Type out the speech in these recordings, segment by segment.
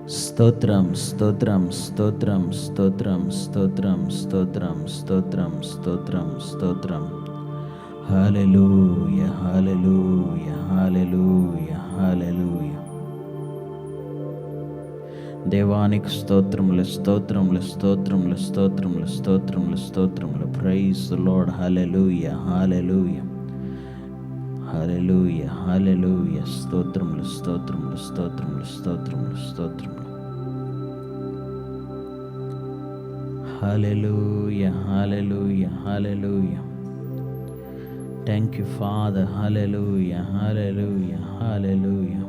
స్తోత్రం స్తోత్రం స్తోత్రం స్తోత్రం స్తోత్రం స్తోత్రం స్తోత్రం స్తోత్రం స్తోత్రం. హల్లెలూయా హల్లెలూయా హల్లెలూయా హల్లెలూయా. దేవానికి స్తోత్రములు స్తోత్రములు స్తోత్రములు స్తోత్రములు స్తోత్రములు స్తోత్రములు. Praise the lord. హల్లెలూయా హల్లెలూయా హల్లెలూయా హల్లెలూయా. స్తోత్రములు స్తోత్రములు స్తోత్రములు స్తోత్రములు స్తోత్రములు. హల్లెలూయా హల్లెలూయా హల్లెలూయా. Thank you father. హల్లెలూయా హల్లెలూయా హల్లెలూయా.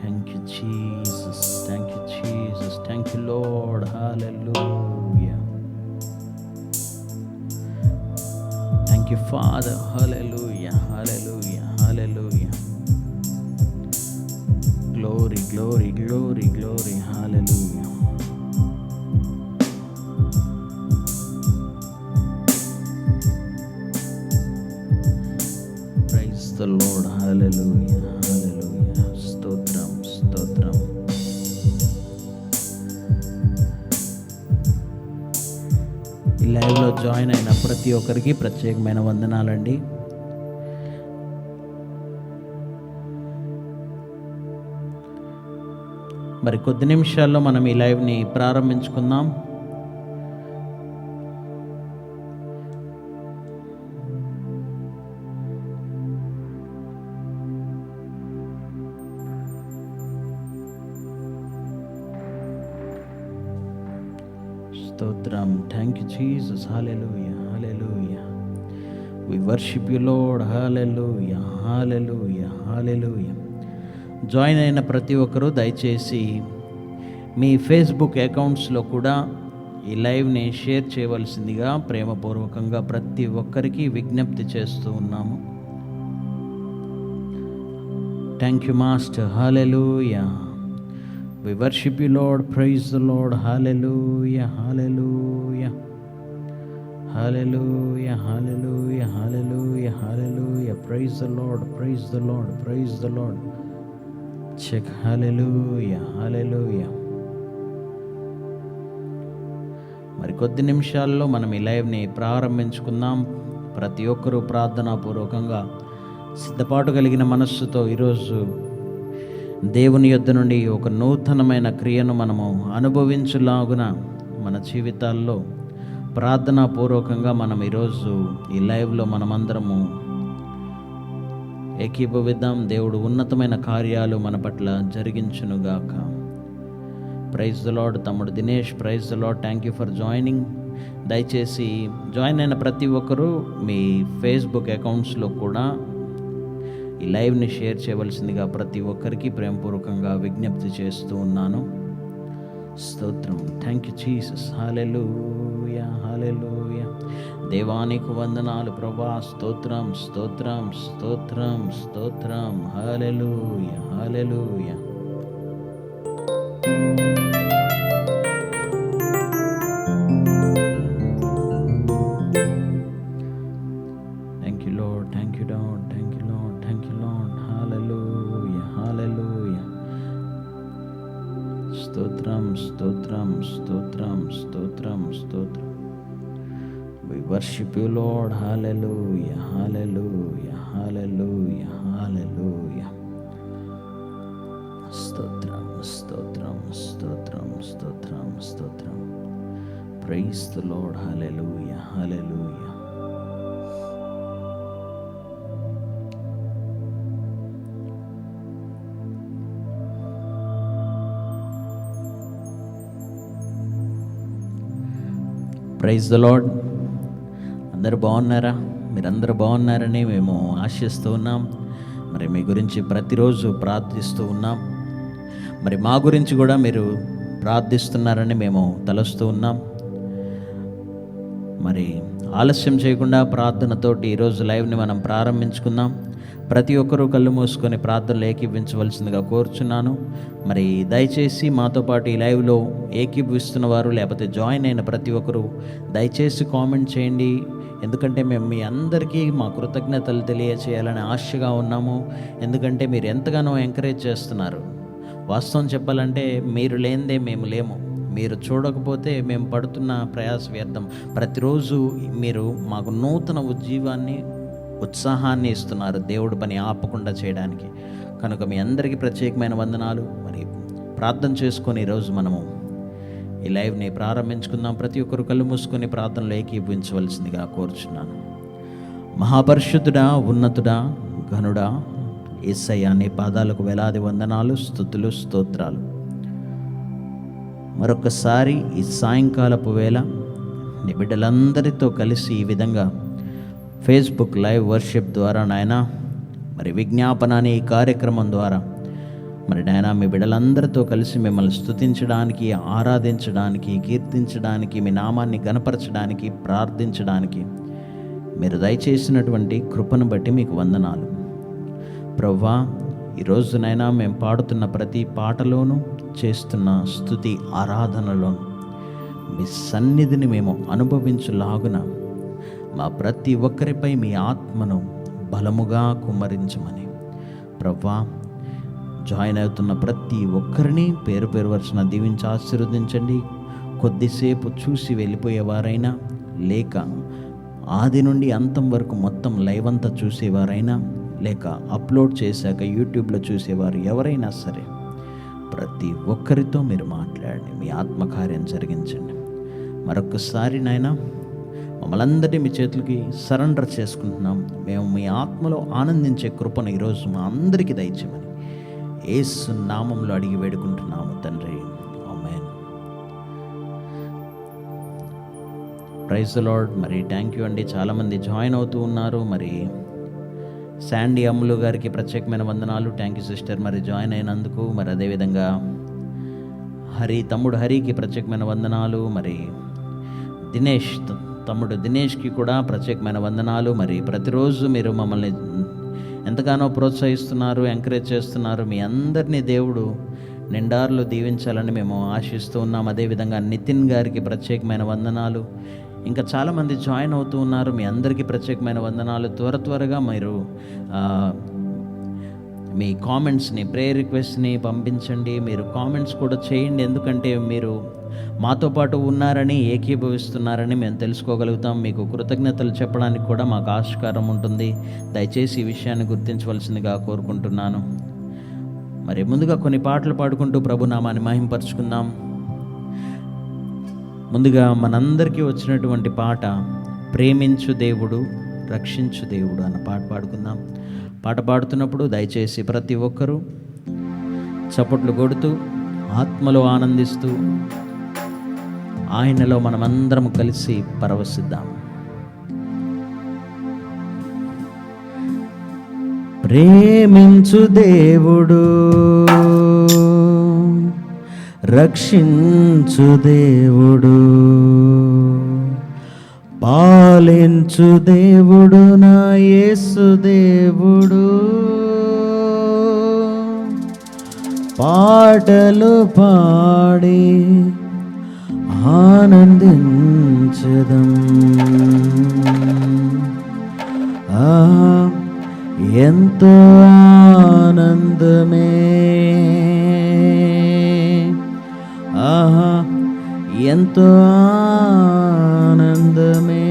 Thank you, Jesus. Thank you, Jesus. Thank you, Lord. Hallelujah. Thank you, Father. Hallelujah. Hallelujah. Hallelujah. Glory, glory, glory, glory. Hallelujah. Praise the Lord. Hallelujah. Hallelujah. Stotram, stotram. ఈ లైవ్లో join అయిన ప్రతి ఒక్కరికి ప్రత్యేకమైన వందనాలండి. మరి కొద్ది నిమిషాల్లో మనం ఈ లైవ్ని ప్రారంభించుకుందాం. స్తోత్రం. Thank you Jesus. Hallelujah hallelujah. We worship you Lord. Hallelujah hallelujah hallelujah. Join అయిన ప్రతి ఒక్కరూ దయచేసి మీ ఫేస్బుక్ అకౌంట్స్లో కూడా ఈ లైవ్ని షేర్ చేయవలసిందిగా ప్రేమపూర్వకంగా ప్రతి ఒక్కరికి విజ్ఞప్తి చేస్తూ ఉన్నాము. Thank you master. Hallelujah. We worship you, Lord. Praise the Lord. Hallelujah. Hallelujah. Hallelujah. Hallelujah. Hallelujah. Hallelujah. Praise the Lord. Praise the Lord. Praise the Lord. Check. Hallelujah. Hallelujah. మరి కొద్ది నిమిషాల్లో మనం ఈ లైవ్ని ప్రారంభించుకుందాం. ప్రతి ఒక్కరూ ప్రార్థనాపూర్వకంగా సిద్ధపాటు కలిగిన మనస్సుతో ఈరోజు దేవుని యొద్ద నుండి ఒక నూతనమైన క్రియను మనము అనుభవించులాగున మన జీవితాల్లో ప్రార్థనాపూర్వకంగా మనం ఈరోజు ఈ లైవ్లో మనమందరము ఏకీభవిద్దాం. దేవుడు ఉన్నతమైన కార్యాలు మన పట్ల జరిగించునుగాక. Praise the lord. తమ్ముడు Dinesh, praise the lord. Thank you for joining. దయచేసి జాయిన్ అయిన ప్రతి ఒక్కరూ మీ ఫేస్బుక్ అకౌంట్స్లో కూడా ఈ లైవ్ని షేర్ చేయవలసిందిగా ప్రతి ఒక్కరికి ప్రేమపూర్వకంగా విజ్ఞప్తి చేస్తూ ఉన్నాను. స్తోత్రం. Thank you Jesus. హల్లెలూయా హల్లెలూయా. దేవానికి వందనాలు ప్రభువా. స్తోత్రం స్తోత్రం స్తోత్రం స్తోత్రం. హల్లెలూయా హల్లెలూయా. Thank you lord. Thank you lord. Thank you lord. Thank you lord. హల్లెలూయా హల్లెలూయా. స్తోత్రం స్తోత్రం స్తోత్రం స్తోత్రం స్తోత్రం. We worship you, Lord. Hallelujah hallelujah hallelujah hallelujah. స్తోత్రం స్తోత్రం స్తోత్రం స్తోత్రం స్తోత్రం. Praise the Lord. Hallelujah hallelujah. Praise the Lord. అందరూ బాగున్నారా? మీరందరూ బాగున్నారని మేము ఆశిస్తూ ఉన్నాం. మరి మీ గురించి ప్రతిరోజు ప్రార్థిస్తూ ఉన్నాం. మరి మా గురించి కూడా మీరు ప్రార్థిస్తున్నారని మేము తలుస్తూ ఉన్నాం. మరి ఆలస్యం చేయకుండా ప్రార్థనతోటి ఈరోజు లైవ్ని మనం ప్రారంభించుకుందాం. ప్రతి ఒక్కరూ కళ్ళు మూసుకొని ప్రార్థనలు ఏకీభవించవలసిందిగా కోరుచున్నాను. మరి దయచేసి మాతో పాటు ఈ లైవ్లో ఏకీభవిస్తున్న వారు లేకపోతే జాయిన్ అయిన ప్రతి ఒక్కరూ దయచేసి కామెంట్ చేయండి. ఎందుకంటే మేము మీ అందరికీ మా కృతజ్ఞతలు తెలియచేయాలని ఆశగా ఉన్నాము. ఎందుకంటే మీరు ఎంతగానో ఎంకరేజ్ చేస్తున్నారు. వాస్తవం చెప్పాలంటే మీరు లేనిదే మేము లేము. మీరు చూడకపోతే మేము పడుతున్న ప్రయాస వ్యర్థం. ప్రతిరోజు మీరు మాకు నూతన ఉజ్జీవాన్ని, ఉత్సాహాన్ని ఇస్తున్నారు దేవుడి పని ఆపకుండా చేయడానికి. కనుక మీ అందరికీ ప్రత్యేకమైన వందనాలు. మరి ప్రార్థన చేసుకొని ఈరోజు మనము ఈ లైవ్ని ప్రారంభించుకుందాం. ప్రతి ఒక్కరు కళ్ళు మూసుకొని ప్రార్థనలో ఏకీభవించవలసిందిగా కోరుచున్నాను. మహాపరిశుద్ధుడా, ఉన్నతుడా, ఘనుడా, యేసయ్య, నీ పాదాలకు వేలాది వందనాలు, స్తుతులు, స్తోత్రాలు. మరొకసారి ఈ సాయంకాలపు వేళ నీ బిడ్డలందరితో కలిసి ఈ విధంగా ఫేస్బుక్ లైవ్ వర్షిప్ ద్వారా నాయన, మరి విజ్ఞాపన అనే ఈ కార్యక్రమం ద్వారా మరి నాయన మీ బిడ్డలందరితో కలిసి మిమ్మల్ని స్తుతించడానికి, ఆరాధించడానికి, కీర్తించడానికి, మీ నామాన్ని గణపరచడానికి, ప్రార్థించడానికి మీరు దయచేసినటువంటి కృపను బట్టి మీకు వందనాలు ప్రభువా. ఈరోజునైనా మేము పాడుతున్న ప్రతి పాటలోనూ, చేస్తున్న స్తుతి ఆరాధనలోను మీ సన్నిధిని మేము అనుభవించులాగున మా ప్రతి ఒక్కరిపై మీ ఆత్మను బలముగా కుమ్మరించమని ప్రభువా, జాయిన్ అవుతున్న ప్రతి ఒక్కరిని పేరు పేరు వరుసన దీవించి ఆశీర్వదించండి. కొద్దిసేపు చూసి వెళ్ళిపోయేవారైనా, లేక ఆది నుండి అంతం వరకు మొత్తం లైవ్ అంతా చూసేవారైనా, లేక అప్లోడ్ చేశాక యూట్యూబ్లో చూసేవారు ఎవరైనా సరే, ప్రతి ఒక్కరితో మీరు మాట్లాడండి, మీ ఆత్మకార్యం జరిగించండి. మరొకసారి నాయన మమ్మల్ని అందరినీ మీ చేతులకి సరెండర్ చేసుకుంటున్నాం. మేము మీ ఆత్మలో ఆనందించే కృపను ఈరోజు మా అందరికీ దయచేయమని యేసు నామంలో అడిగి వేడుకుంటున్నాము తండ్రి, ఆమేన్. Praise the lord. మరి థ్యాంక్ యూ అండి, చాలామంది జాయిన్ అవుతూ ఉన్నారు. మరి శాండీ అమ్ములు గారికి ప్రత్యేకమైన వందనాలు. థ్యాంక్ యూ సిస్టర్, మరి జాయిన్ అయినందుకు. మరి అదేవిధంగా తమ్ముడు హరికి ప్రత్యేకమైన వందనాలు. మరి తమ్ముడు దినేష్కి కూడా ప్రత్యేకమైన వందనాలు. మరి ప్రతిరోజు మీరు మమ్మల్ని ఎంతగానో ప్రోత్సహిస్తున్నారు, ఎంకరేజ్ చేస్తున్నారు. మీ అందరినీ దేవుడు నిండార్లు దీవించాలని మేము ఆశిస్తూ ఉన్నాం. అదేవిధంగా నితిన్ గారికి ప్రత్యేకమైన వందనాలు. ఇంకా చాలామంది జాయిన్ అవుతూ ఉన్నారు. మీ అందరికీ ప్రత్యేకమైన వందనాలు. త్వరగా మీరు మీ కామెంట్స్ని, ప్రేయర్ రిక్వెస్ట్ని పంపించండి. మీరు కామెంట్స్ కూడా చేయండి, ఎందుకంటే మీరు మాతో పాటు ఉన్నారని, ఏకీభవిస్తున్నారని మేము తెలుసుకోగలుగుతాం. మీకు కృతజ్ఞతలు చెప్పడానికి కూడా మాకు ఆస్కారం ఉంటుంది. దయచేసి ఈ విషయాన్ని గుర్తించవలసిందిగా కోరుకుంటున్నాను. మరి ముందుగా కొన్ని పాటలు పాడుకుంటూ ప్రభునామాన్ని మహింపరచుకుందాం. ముందుగా మనందరికీ వచ్చినటువంటి పాట ప్రేమించు దేవుడు, రక్షించు దేవుడు అన్న పాట పాడుకుందాం. పాట పాడుతున్నప్పుడు దయచేసి ప్రతి ఒక్కరూ చప్పట్లు కొడుతూ, ఆత్మలో ఆనందిస్తూ, ఆయనలో మనమందరం కలిసి పరవశిద్దాం. ప్రేమించు దేవుడు, రక్షించు దేవుడు, పాలించు దేవుడు, నా యేసు దేవుడు. పాటలు పాడి ఆనందించదం, ఎంతో ఆనందమే, ఎంతో ఆనందమే.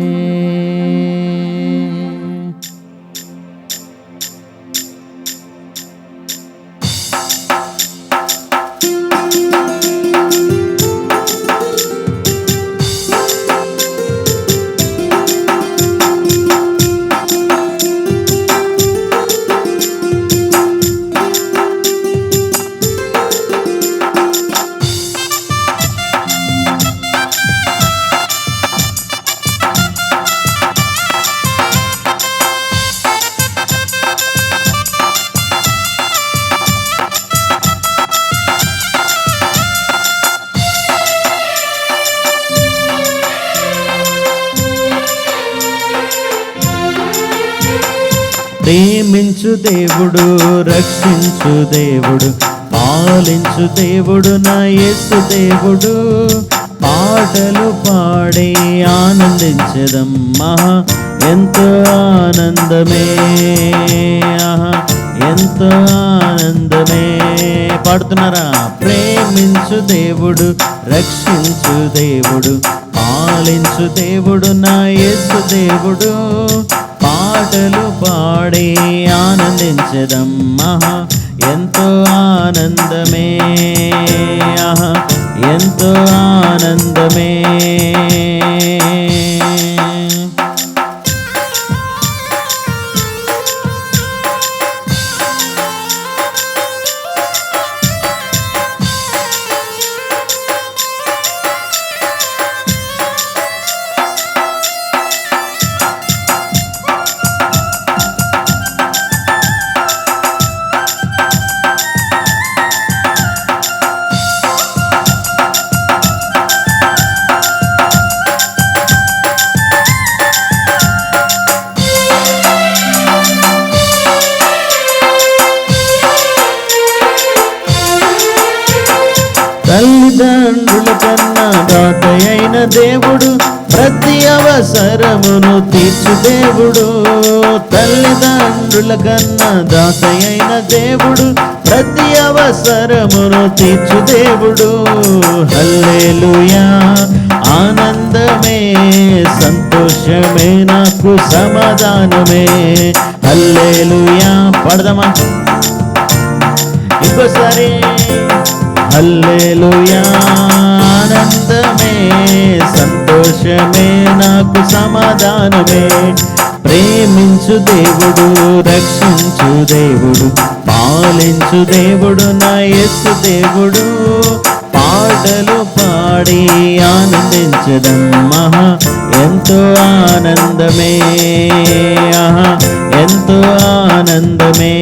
ప్రేమించు దేవుడు, రక్షించు దేవుడు, పాలించు దేవుడు, నా యేసు దేవుడు. పాటలు పాడి ఆనందించదం మహా ఎంతో ఆనందమే, ఆహా ఎంతో ఆనందమే. పాడుతున్నారా? ప్రేమించు దేవుడు, రక్షించు దేవుడు, పాలించు దేవుడు నా యేసు దేవుడు. పాటలు పాడి ఆనందించదం మహా ఎంతో ఆనందమే, ఆహా ఎంతో ఆనందమే. తల్లిదండ్రుల కన్నా దాతయైన దేవుడు, ప్రతి అవసరమును తీర్చు దేవుడు. తల్లిదండ్రుల కన్నా దాతయైన దేవుడు, ప్రతి అవసరమును తీర్చు దేవుడు. హల్లెలూయా ఆనందమే, సంతోషమే నాకు సమాధానమే. హల్లెలూయా పాడదామా ఇంకోసారి? హల్లెలూయా ఆనందమే, సంతోషమే నాకు సమాధానమే. ప్రేమించు దేవుడు, రక్షించు దేవుడు, పాలించు దేవుడు నా యేసు దేవుడు. పాటలు పాడి ఆనందించదం మహా ఎంతో ఆనందమే, ఆహా ఎంతో ఆనందమే.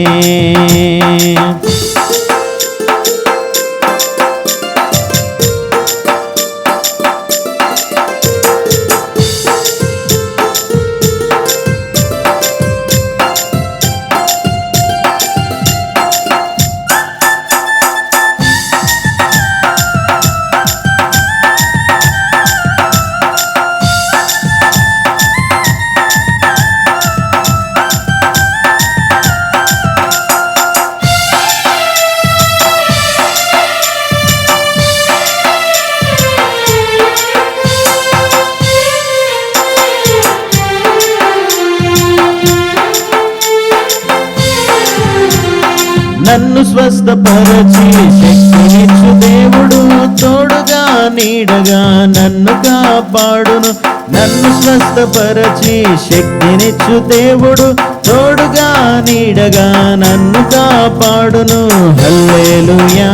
నన్ను స్వస్థపరచి శక్తినిచ్చు దేవుడు, తోడుగా నీడగా నన్ను కాపాడును. నన్ను స్వస్థపరచి శక్తినిచ్చు దేవుడు, తోడుగా నీడగా నన్ను కాపాడును. హల్లెలూయా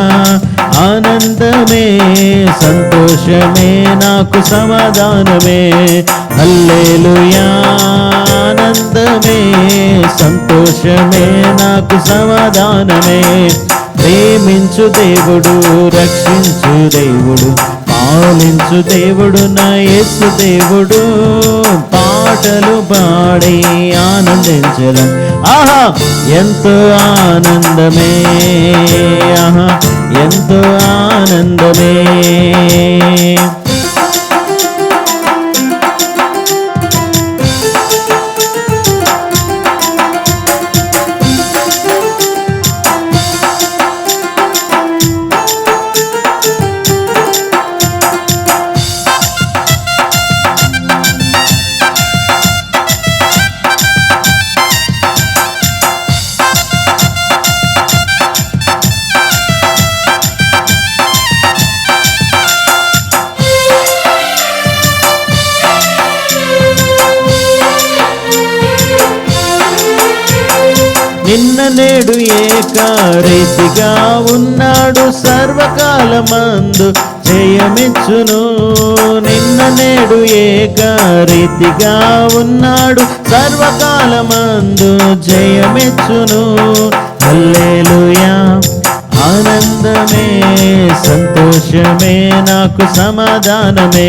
ఆనందమే, సంతోషమే నాకు సమాధానమే. హల్లెలూయా ఆనందమే, సంతోషమే నాకు సమాధానమే. ప్రేమించు దేవుడు, రక్షించు దేవుడు, పాలించు దేవుడు నా యేసు దేవుడు. పాటలు పాడి ఆనందించడం ఆహా ఎంతో ఆనందమే, ఆహా ఎంతో ఆనందమే. నిన్న నేడు ఏకరీతిగా ఉన్నాడు, సర్వకాలమందు జయమిచ్చును. నిన్న నేడు ఏకరీతిగా ఉన్నాడు, సర్వకాలమందు జయమిచ్చును. హల్లెలూయా ఆనందమే, సంతోషమే నాకు సమాధానమే.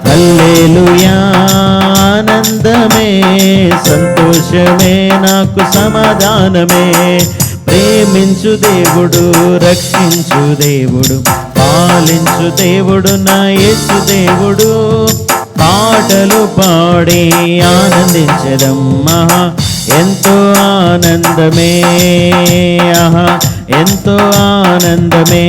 హల్లెలూయా ఆనందమే, సంతోషమే నాకు సమాధానమే. ప్రేమించు దేవుడు, రక్షించు దేవుడు, పాలించు దేవుడు నా యేసు దేవుడు, పాటలు పాడి ఆనందించదమ్మా, ఎంతో ఆనందమే, ఆహా ఎంతో ఆనందమే.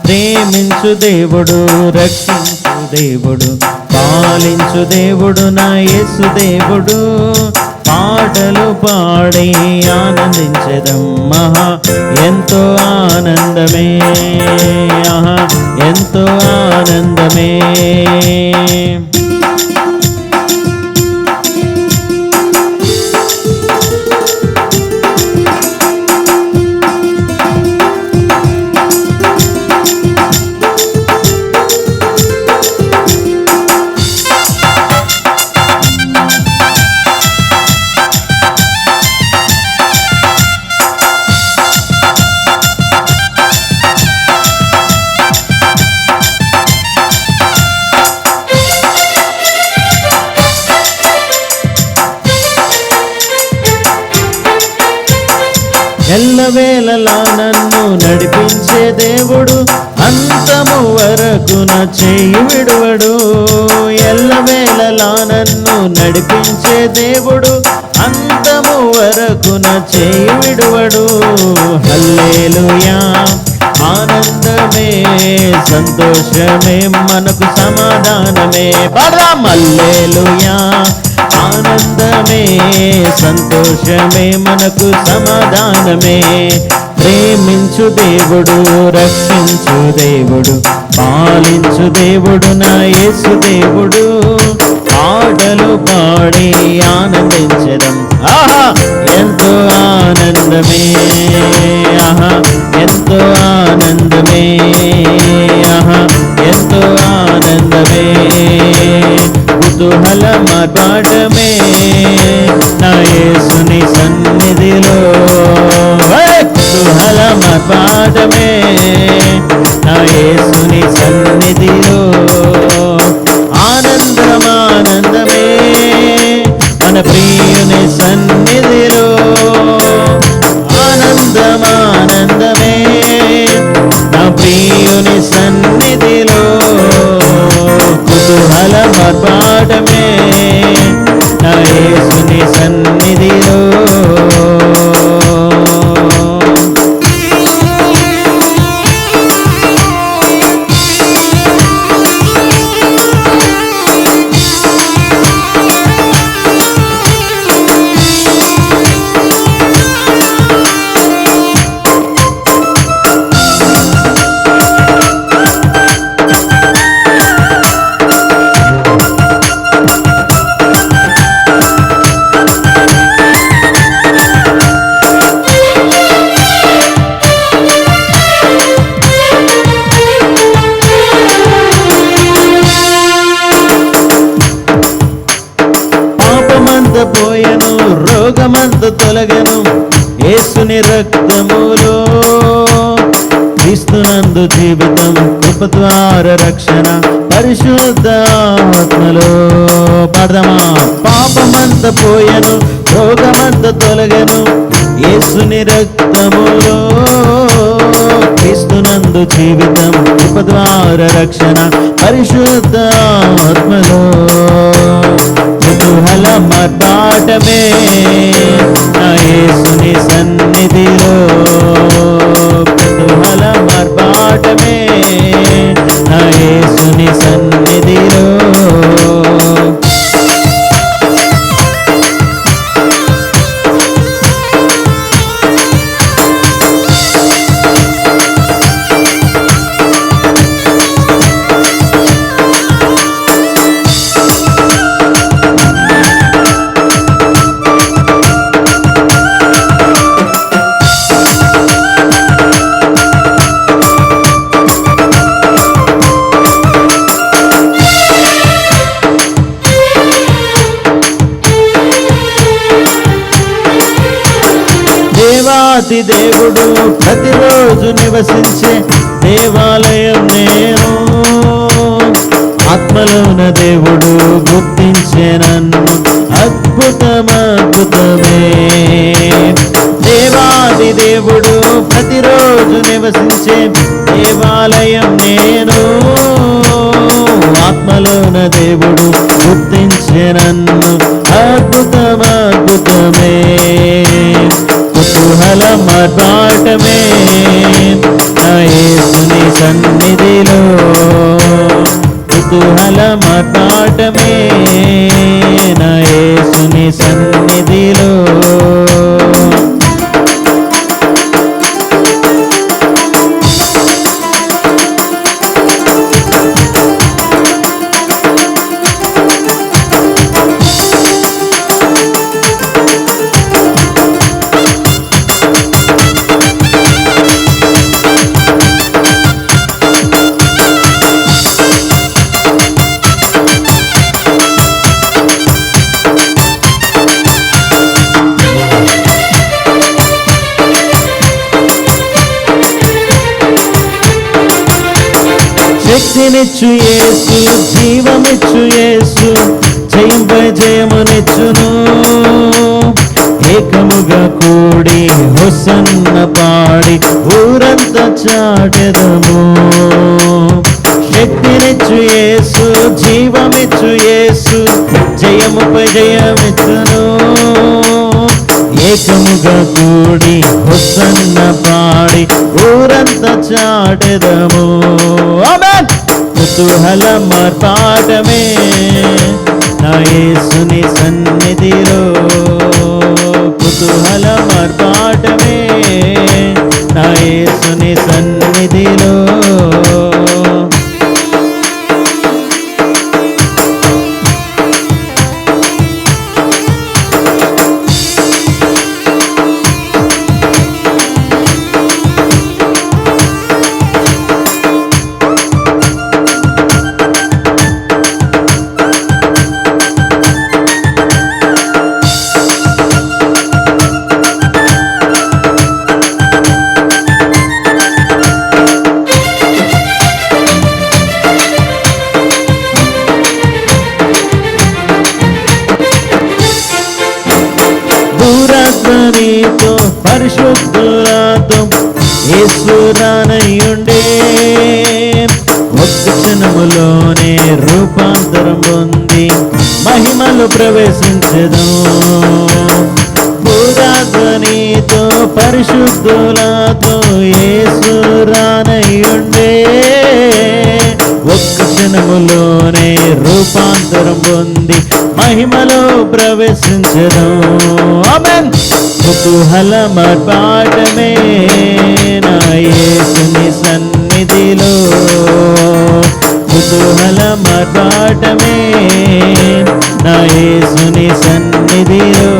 ప్రేమించు దేవుడు, రక్షించు దేవుడు, పాలించు దేవుడు నా యేసు దేవుడు, పాటలు పాడి ఆనందించదమ్మా, ఎంతో ఆనందమే, ఆహా ఎంతో ఆనందమే. ఎల్లవేళలా నన్ను నడిపించే దేవుడు, అంతము వరకు నా చేయి విడువడు. ఎల్లవేళలా నన్ను నడిపించే దేవుడు, అంతము వరకు నా చేయి విడువడు. హల్లెలూయా ఆనందమే, సంతోషమే, మనకు సమాధానమే. పాడదాం హల్లెలూయా ఆనందమే, సంతోషమే, మనకు సమాధానమే. ప్రేమించు దేవుడు, రక్షించు దేవుడు, పాలించు దేవుడు నా యేసు దేవుడు, పాటలు పాడి ఆనందించడం, ఆహా ఎంతో ఆనందమే, ఆహా ఎంతో ఆనందమే, ఆహా ఎంతో ఆనందమే. కుతూహల మార్పాటమే నా యేసుని సన్నిధిలో, కుతూహల మార్పాటమే నా యేసుని సన్నిధిలో. ఆనందమానందమే మన ప్రియుని సన్నిధిలో, ఆనందమానందమే నా ప్రియుని సన్నిధిలో. కుతూహల మార్పాటమే నా యేసుని సన్నిధిలో. పోయెను, రోగమంత తొలగెను యేసుని రక్తములో. క్రీస్తునందు జీవితం, కృప ద్వారా రక్షణ, పరిశుద్ధ ఆత్మలో. పాడదామా పాపమంత పోయెను, రోగమంత తొలగెను యేసుని రక్తములో. క్రీస్తునందు జీవితం, కృప ద్వారా రక్షణ, పరిశుద్ధ ఆత్మలో. కుతూహల మార్పాటమే నా యేసుని సన్నిధిలో, కుతూహల మార్పాటమే నా యేసుని సన్నిధిలో. దేవాతి దేవుడు ప్రతిరోజు నివసించే దేవాలయం నేను. ఆత్మలోన దేవుడు గుర్తించే నన్ను, అద్భుతమే. దేవాది దేవుడు ప్రతిరోజు నివసించే దేవాలయం కార్యం నేను ఆత్మలోన దేవుడు గుర్తించే నన్ను అద్భుతం అద్భుతమే కుతూహలం ఆర్భాటమే నా యేసుని సన్నిధిలో కుతూహలం ఆర్భాటమే నా యేసుని సన్నిధిలో శక్తినిచ్చు యేసు జీవమిచ్చు యేసు జయంపై జయమునిచ్చును ఏకముగా కూడి హోసన్న పాడి ఊరంతా చాటెదము శక్తినిచ్చు యేసు జీవమిచ్చు యేసు జయముపై జయమిచ్చును ఏకముగా కూడి హోసన్న పాడి ఊరంతా చాటెదము ఆమేన్ కుతూహలం ఆర్భాటమే నా యేసుని సన్నిధిలో కుతూహలం ఆర్భాటమే నా యేసుని సన్నిధిలో నీతో పరిశుద్ధులతో యేసురానయ్యుండే ఒక్క క్షణములోనే రూపాంతరం పొంది మహిమలు ప్రవేశించదు పురాతనీతో పరిశుద్ధులతో యేసురానయ్యుండే ఒక్క క్షణములోనే రూపాంతరం పొంది మహిమలో ప్రవేశించదు ఆమేన్ కుతూహలం ఆర్భాటమే నా యేసుని సన్నిధిలో కుతూహలం ఆర్భాటమే నా యేసుని సన్నిధిలో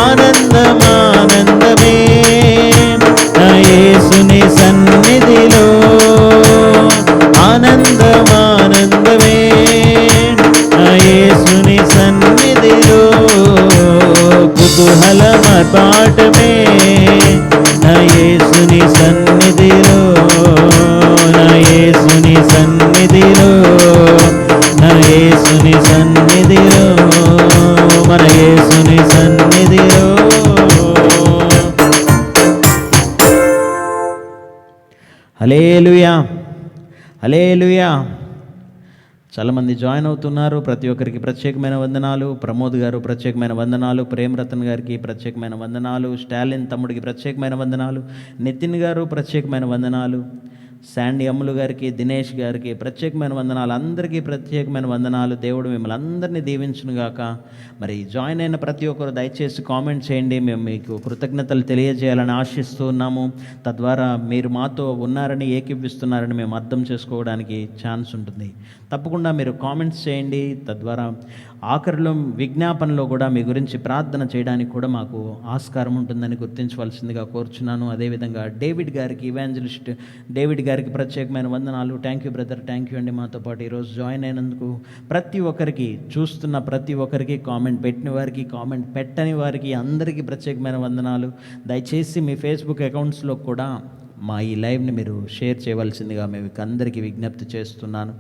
ఆనందం ఆనందమే నా యేసుని సన్నిధిలో ఆనందం ఆనందమే నా యేసుని సన్నిధిలో కుతూహలం ఆర్భాటమే నా యేసుని సన్నిధిలో నా యేసుని సన్నిధిలో నా యేసుని సన్నిధిలో మన యేసుని సన్నిధిలో హల్లెలూయా హల్లెలూయా. చాలామంది జాయిన్ అవుతున్నారు. ప్రతి ఒక్కరికి ప్రత్యేకమైన వందనాలు. ప్రమోద్ గారు ప్రత్యేకమైన వందనాలు. ప్రేమరతన్ గారికి ప్రత్యేకమైన వందనాలు. స్టాలిన్ తమ్ముడికి ప్రత్యేకమైన వందనాలు. నితిన్ గారు ప్రత్యేకమైన వందనాలు. శాండీ అమ్ములు గారికి, దినేష్ గారికి ప్రత్యేకమైన వందనాలు. అందరికీ ప్రత్యేకమైన వందనాలు. దేవుడు మిమ్మల్ని అందరినీ దీవించునుగాక. మరి జాయిన్ అయిన ప్రతి ఒక్కరు దయచేసి కామెంట్ చేయండి. మేము మీకు కృతజ్ఞతలు తెలియజేయాలని ఆశిస్తూ ఉన్నాము. తద్వారా మీరు మాతో ఉన్నారని, ఏకీపిస్తున్నారని మేము అర్థం చేసుకోవడానికి ఛాన్స్ ఉంటుంది. తప్పకుండా మీరు కామెంట్స్ చేయండి. తద్వారా ఆఖరిలో విజ్ఞాపనలో కూడా మీ గురించి ప్రార్థన చేయడానికి కూడా మాకు ఆస్కారం ఉంటుందని గుర్తించవలసిందిగా కోరుచున్నాను. అదేవిధంగా డేవిడ్ గారికి, ఇవాంజలిస్ట్ డేవిడ్ గారికి ప్రత్యేకమైన వందనాలు. Thank you brother, thank you అండి. మాతో పాటు ఈరోజు జాయిన్ అయినందుకు ప్రతి ఒక్కరికి, చూస్తున్న ప్రతి ఒక్కరికి, కామెంట్ పెట్టిన వారికి, కామెంట్ పెట్టని వారికి అందరికీ ప్రత్యేకమైన వందనాలు. దయచేసి మీ ఫేస్బుక్ అకౌంట్స్లో కూడా మా ఈ లైవ్ని మీరు షేర్ చేయవలసిందిగా మేము అందరికీ విజ్ఞప్తి చేస్తున్నాను.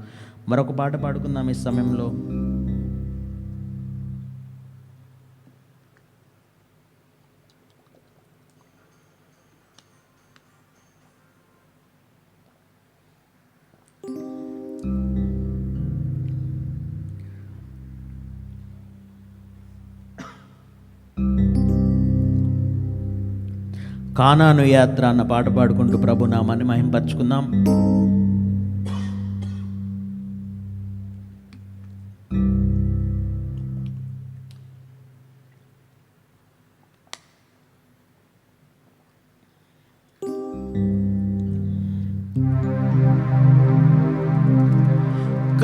మరొక పాట పాడుకుందాం ఈ సమయంలో. కానాను యాత్ర అన్న పాట పాడుకుంటూ ప్రభు నామాన్ని మహింపరచుకుందాం.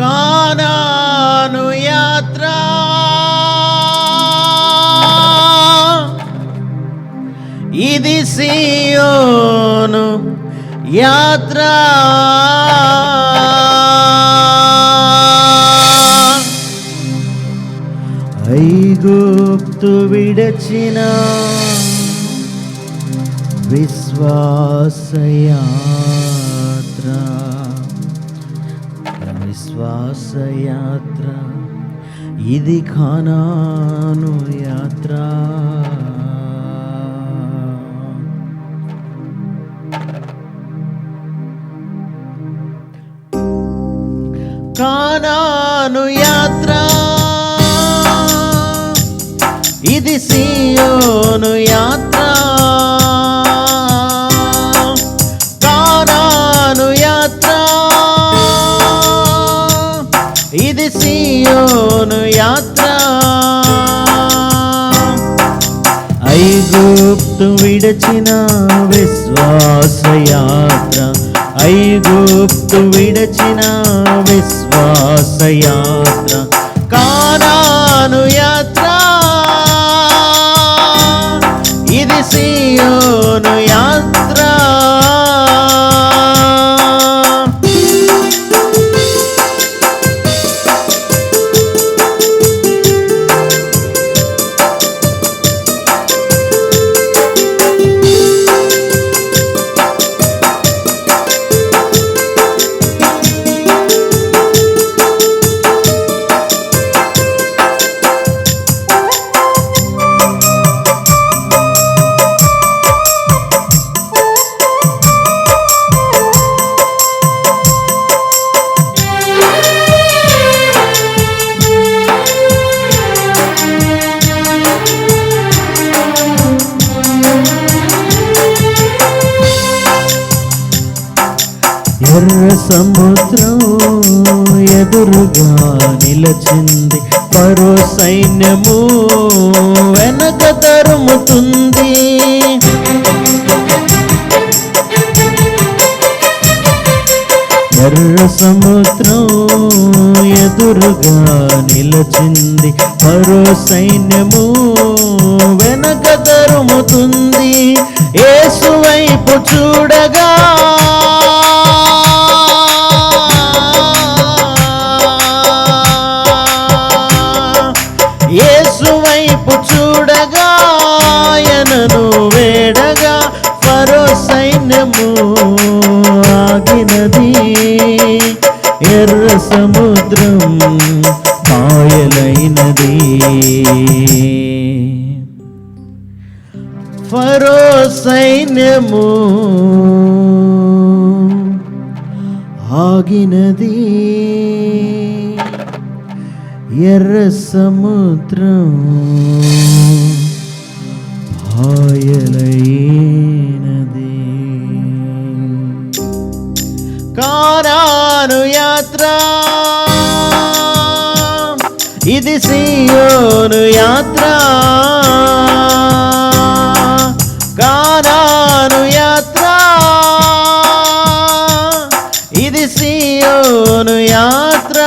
కానాను యాత్ర ఇది సియోను యాత్ర, ఐగుప్తు విడచిన విశ్వాసయాత్ర, విశ్వాసయాత్ర ఇది కానాను యాత్ర. కానాను యాత్ర ఇది సియోను యాత్ర, కానాను యాత్ర ఇది సియోను యాత్ర, ఐగుప్తు విడచిన విశ్వాసయాత్ర, ఐగుప్తు విడచిన విశ్వాసయాత్ర, కానాను యాత్ర ఇది సియోను యాత్ర. ఎర్ర సముద్రం ఎదురుగా నిలచింది, ఫరో సైన్యము వెనక తరుముతుంది. ఎర్ర సముద్రం ఎదురుగా నిలచింది, ఫరో సైన్యము వెనక తరుముతుంది. యేసు వైపు చూడగా యేసు వైపు చూడగా ఆయనను వేడగా ఫరో సైన్యము ఆగినది. ఎర్ర సముద్రం మాయలైనది, ఫరో సైన్యము ఆగినది. ఎర్ర సముద్రం పాయలైనది. కానాను యాత్ర ఇది సియోను యాత్ర, కానాను యాత్ర ఇది సియోను యాత్ర.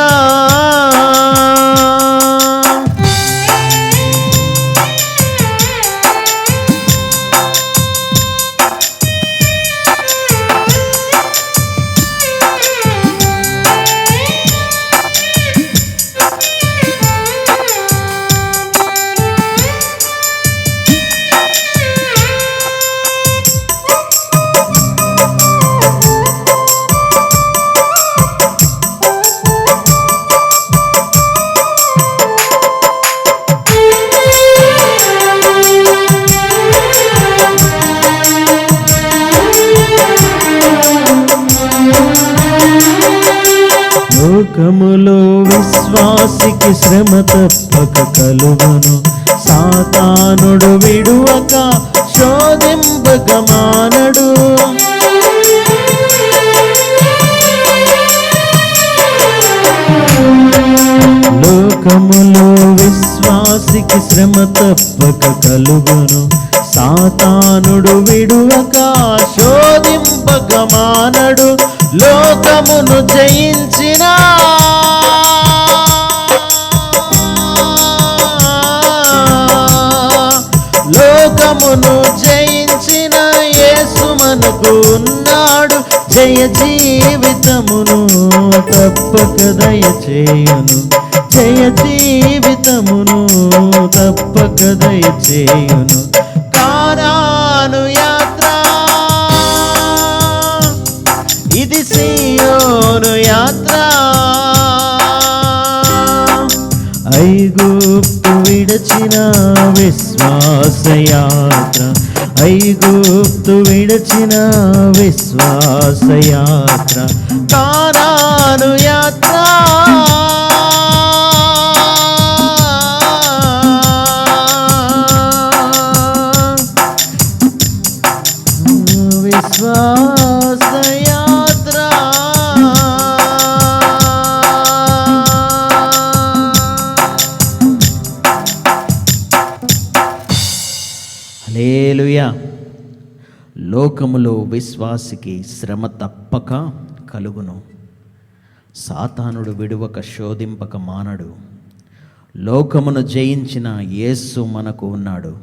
లోకములో విశ్వాసికి శ్రమ తప్పక కలుగును, సాతానుడు విడువక శోధింపక మానడు. లోకములో విశ్వాసికి శ్రమ తప్పక కలుగును. సాతానుడు విడువక శోధింపక మానడు. లోకమును జయించిన లోకమును జయించిన యేసు మనకు ఉన్నాడు. జయ జీవితమును తప్పక దయచేయును. జయ జీవితమును తప్పక దయచేయును. కానాను యాత్ర ఇది సియోను యాత్ర. ఐగుప్తు విడచిన విశ్వాస యాత్ర. ఐగుప్తు విడచిన విశ్వాస యాత్ర. కానాను యాత్ర విశ్వాస యాత్ర. హల్లెలూయా. లోకములో విశ్వాసికి శ్రమ తప్పక కలుగును. సాతానుడు విడువక శోధింపక మానడు. లోకమును జయించిన యేసు మనకు ఉన్నాడు.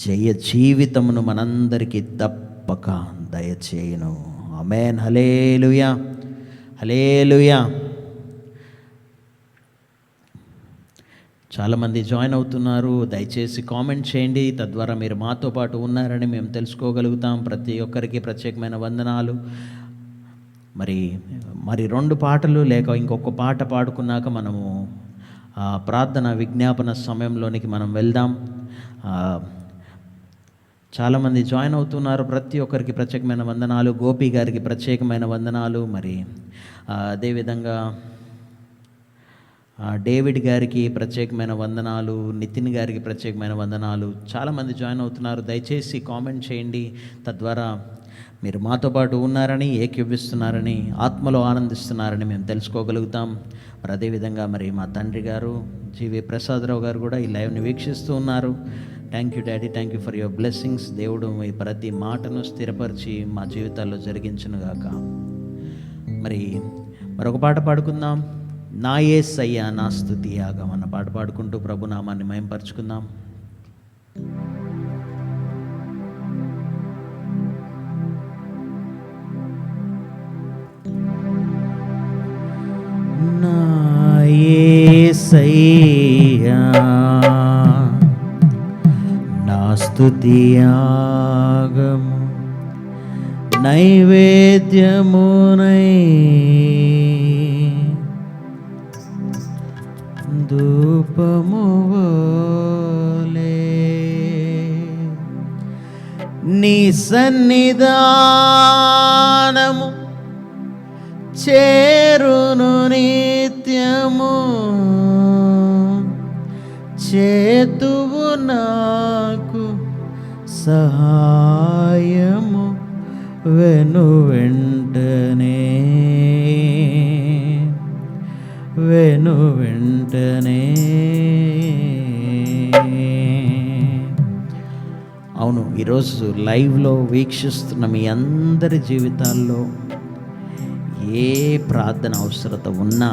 జయ జీవితమును మనందరికీ తప్పక దయచేయును. ఆమేన్. హల్లెలూయా, హల్లెలూయా. చాలామంది జాయిన్ అవుతున్నారు. దయచేసి కామెంట్ చేయండి. తద్వారా మీరు మాతో పాటు ఉన్నారని మేము తెలుసుకోగలుగుతాం. ప్రతి ఒక్కరికి ప్రత్యేకమైన వందనాలు. మరి 2 పాటలు లేక ఇంకొక పాట పాడుకున్నాక మనము ప్రార్థన విజ్ఞాపన సమయంలోనికి మనం వెళ్దాం. చాలామంది జాయిన్ అవుతున్నారు. ప్రతి ఒక్కరికి ప్రత్యేకమైన వందనాలు. గోపి గారికి ప్రత్యేకమైన వందనాలు. మరి అదేవిధంగా డేవిడ్ గారికి ప్రత్యేకమైన వందనాలు. నితిన్ గారికి ప్రత్యేకమైన వందనాలు. చాలామంది జాయిన్ అవుతున్నారు. దయచేసి కామెంట్ చేయండి. తద్వారా మీరు మాతో పాటు ఉన్నారని, ఏకీభవిస్తున్నారని, ఆత్మలో ఆనందిస్తున్నారని మేము తెలుసుకోగలుగుతాం. మరి అదేవిధంగా మా తండ్రి గారు జీవి ప్రసాదరావు గారు కూడా ఈ లైవ్ని వీక్షిస్తూ ఉన్నారు. Thank you daddy, thank you for your blessings. దేవుడు మీ ప్రతి మాటను స్థిరపరిచి మా జీవితాల్లో జరిగించునుగాక. మరొక పాట పాడుకుందాం. నా యేసయ్యా నా స్తుతి యాగం అన్న పాట పాడుకుంటూ ప్రభునామాన్ని మహిమపరచుకుందాం. నా యేసయ్యా నా స్తుతి యాగము నైవేద్యమునై ధూపము వలె నీ సన్నిధానము చేరును నిత్యము. చేతువు నాకు సహాయము వెను వెంటనే అవును, ఈరోజు లైవ్లో వీక్షిస్తున్న మీ అందరి జీవితాల్లో ఏ ప్రార్థన అవసరత ఉన్నా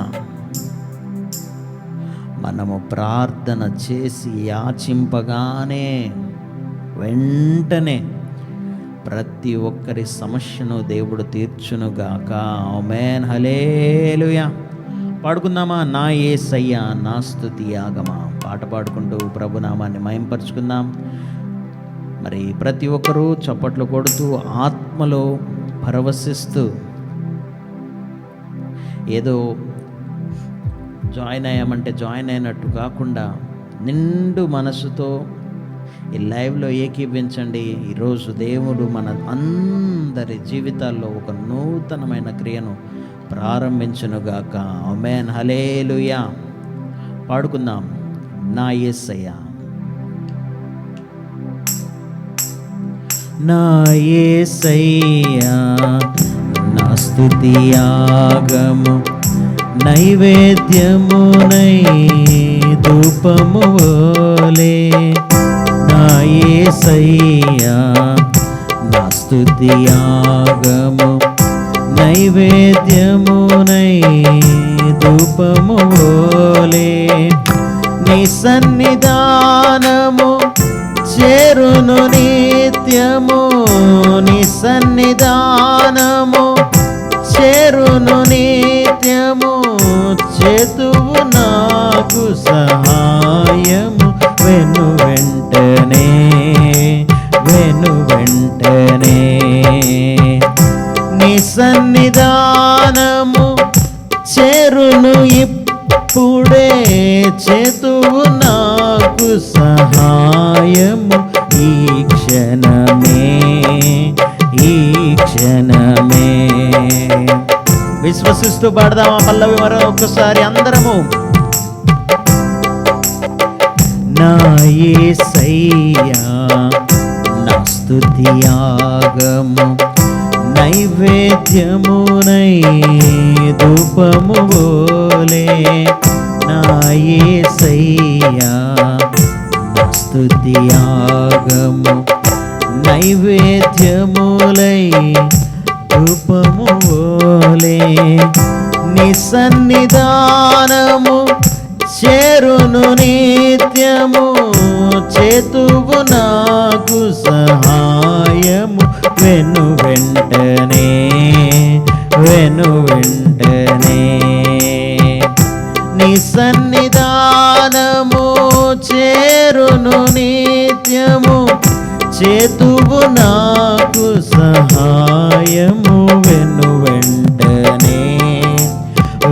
మనము ప్రార్థన చేసి యాచింపగానే వెంటనే ప్రతి ఒక్కరి సమస్యను దేవుడు తీర్చునుగాక. ఆమేన్. హల్లెలూయా. పాడుకుందామా? నా యేసయ్యా నా స్తుతి యాగమా పాట పాడుకుంటూ ప్రభునామాన్ని మహిమపరుచుకుందాం. ప్రతి ఒక్కరూ చప్పట్లు కొడుతూ ఆత్మలో పరవశిస్తూ, ఏదో జాయిన్ అయ్యామంటే జాయిన్ అయినట్టు కాకుండా నిండు మనసుతో ఈ లైవ్లో ఏకీభించండి. ఈరోజు దేవుడు మన అందరి జీవితాల్లో ఒక నూతనమైన క్రియను ప్రారంభించునుగాక. ఆమేన్. హల్లెలూయా. పాడుకుందాం. నా యేసయ్యా నా యేసయ్యా నా స్తుతి యాగము నైవేద్యమునై ధూపము వలె. నా యేసయ్యా నా స్తుతి యాగము నైవేద్యమునై ధూపము వలె. నీ సన్నిధానము చేరును నిత్యము, నీ సన్నిధానము చేరును నిత్యము. చేతువు నాకు సహాయము వెను వెంటనే, వెను వెంటనే. నీ సన్నిధానము చేరును ఇప్పుడే, చేతువు నాకు సహాయము ఈ క్షణమే, ఈ క్షణమే. విశ్వసిస్తూ పాడదామా పల్లవి మరొకసారి అందరము. నా యేసయ్యా నా స్తుతి యాగము నైవేద్యమునై ధూపము వలె. నా యేసయ్యా నా స్తుతి యాగము నైవేద్యములై ధూపము వలె. నీ సన్నిధానము చేరును నిత్యము, చేతువు నాకు సహాయము వెను వెంటనే, వెను వెంటనే. నీ సన్నిధానము చేరును నిత్యము, చేతువు నాకు సహాయము వెను వెంటనే,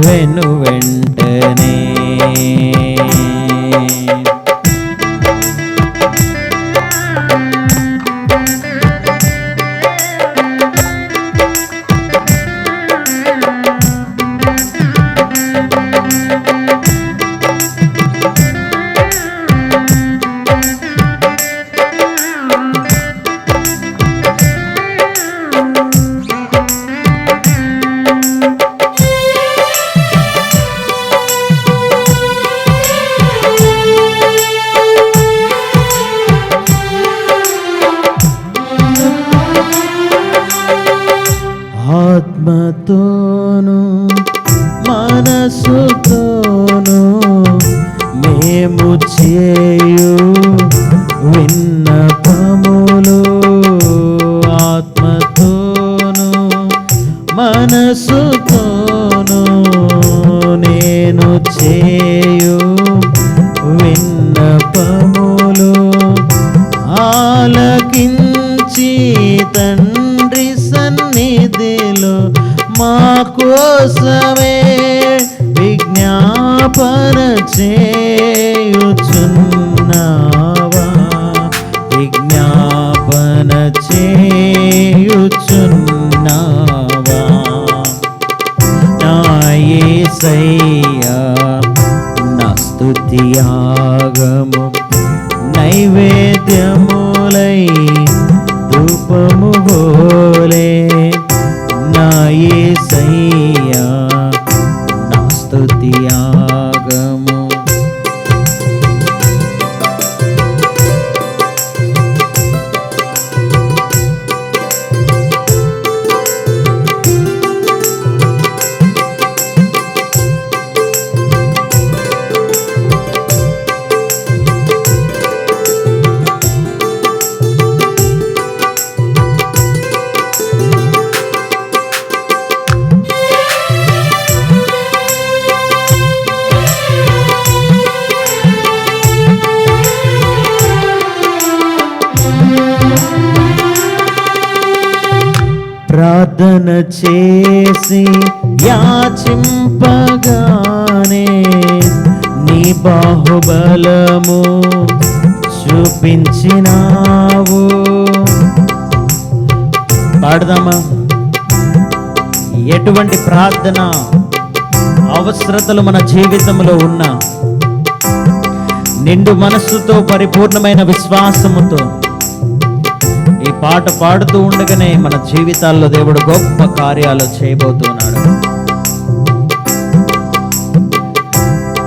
వెను వెంటనే. ఆత్మతోను మనసుతోను మేము చేయు విన్నపములు, ఆత్మతోను మనసుతోను నేను చేయు విన్నపములు ఆలకించి తండ్రి సన్నిధిలో మా కోసమే విజ్ఞాపన చేయుచున్నావా, విజ్ఞాపన చేయుచున్నావా. నా యేసయ్యా నా స్తుతి యాగము నైవేద్యములై ధూపము వలె. నా యేసయ్యా నా స్తుతి యాగము. ప్రార్థన చేసి యాచింపగానే నీ బాహుబలము చూపించినావు. పాడదామా? ఎటువంటి ప్రార్థన అవసరతలు మన జీవితంలో ఉన్నా నిండు మనస్సుతో పరిపూర్ణమైన విశ్వాసముతో ఈ పాట పాడుతూ ఉండగానే మన జీవితాల్లో దేవుడు గొప్ప కార్యాలు చేయబోతున్నాడు.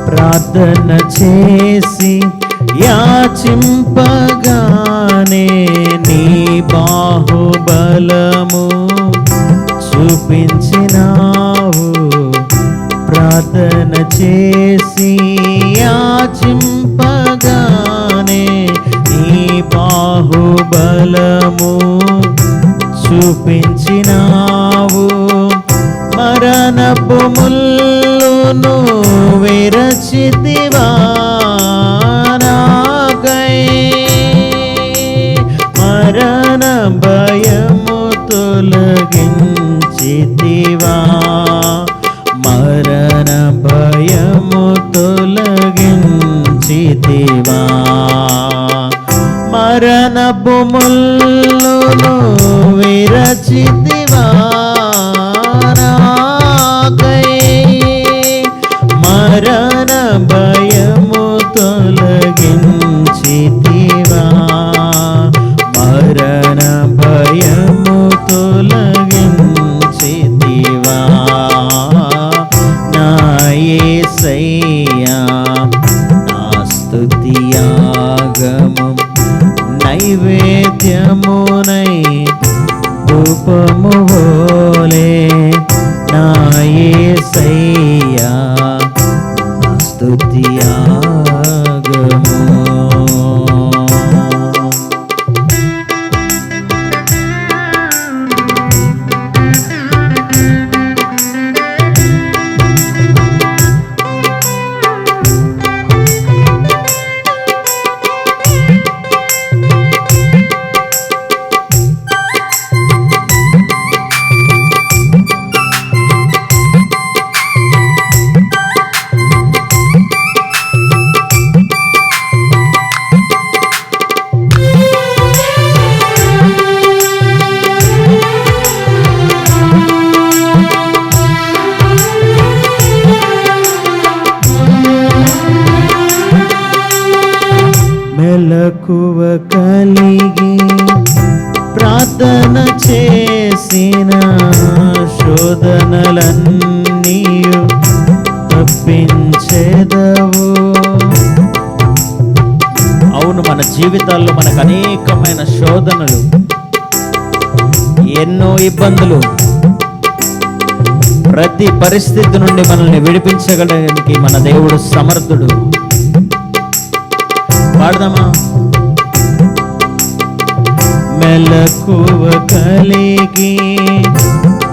ప్రార్థన చేసి యాచింపగానే నీ బాహుబలము చూపించినావు. ప్రార్థన చేసి యాచింపగానే నీ బాహుబలము చూపించినావు. మరణపు ముల్లును విరచితివా నాకై, మరణ భయము తొలగించితివా, మరణ భయము తొలగించితివా. మరణపు ముల్లును విరచితివా నాకై, మరణ భయము తొలగించితివా, మరణ భయము తొలగించితివా. నా యేసయ్యా నా స్తుతియాగము నైవేద్యమునై ధూపము వోలే. నా యేసయ్యా నా స్తుతియాగము. మెలకువ కలిగి ప్రార్థన చేసిన శోధనలన్నీయు తప్పించెదవు. అవును, మన జీవితాల్లో మనకు అనేకమైన శోధనలు, ఎన్నో ఇబ్బందులు, ప్రతి పరిస్థితి నుండి మనల్ని విడిపించగలడానికి మన దేవుడు సమర్థుడు. పాడదామా? మెలకువ కలిగి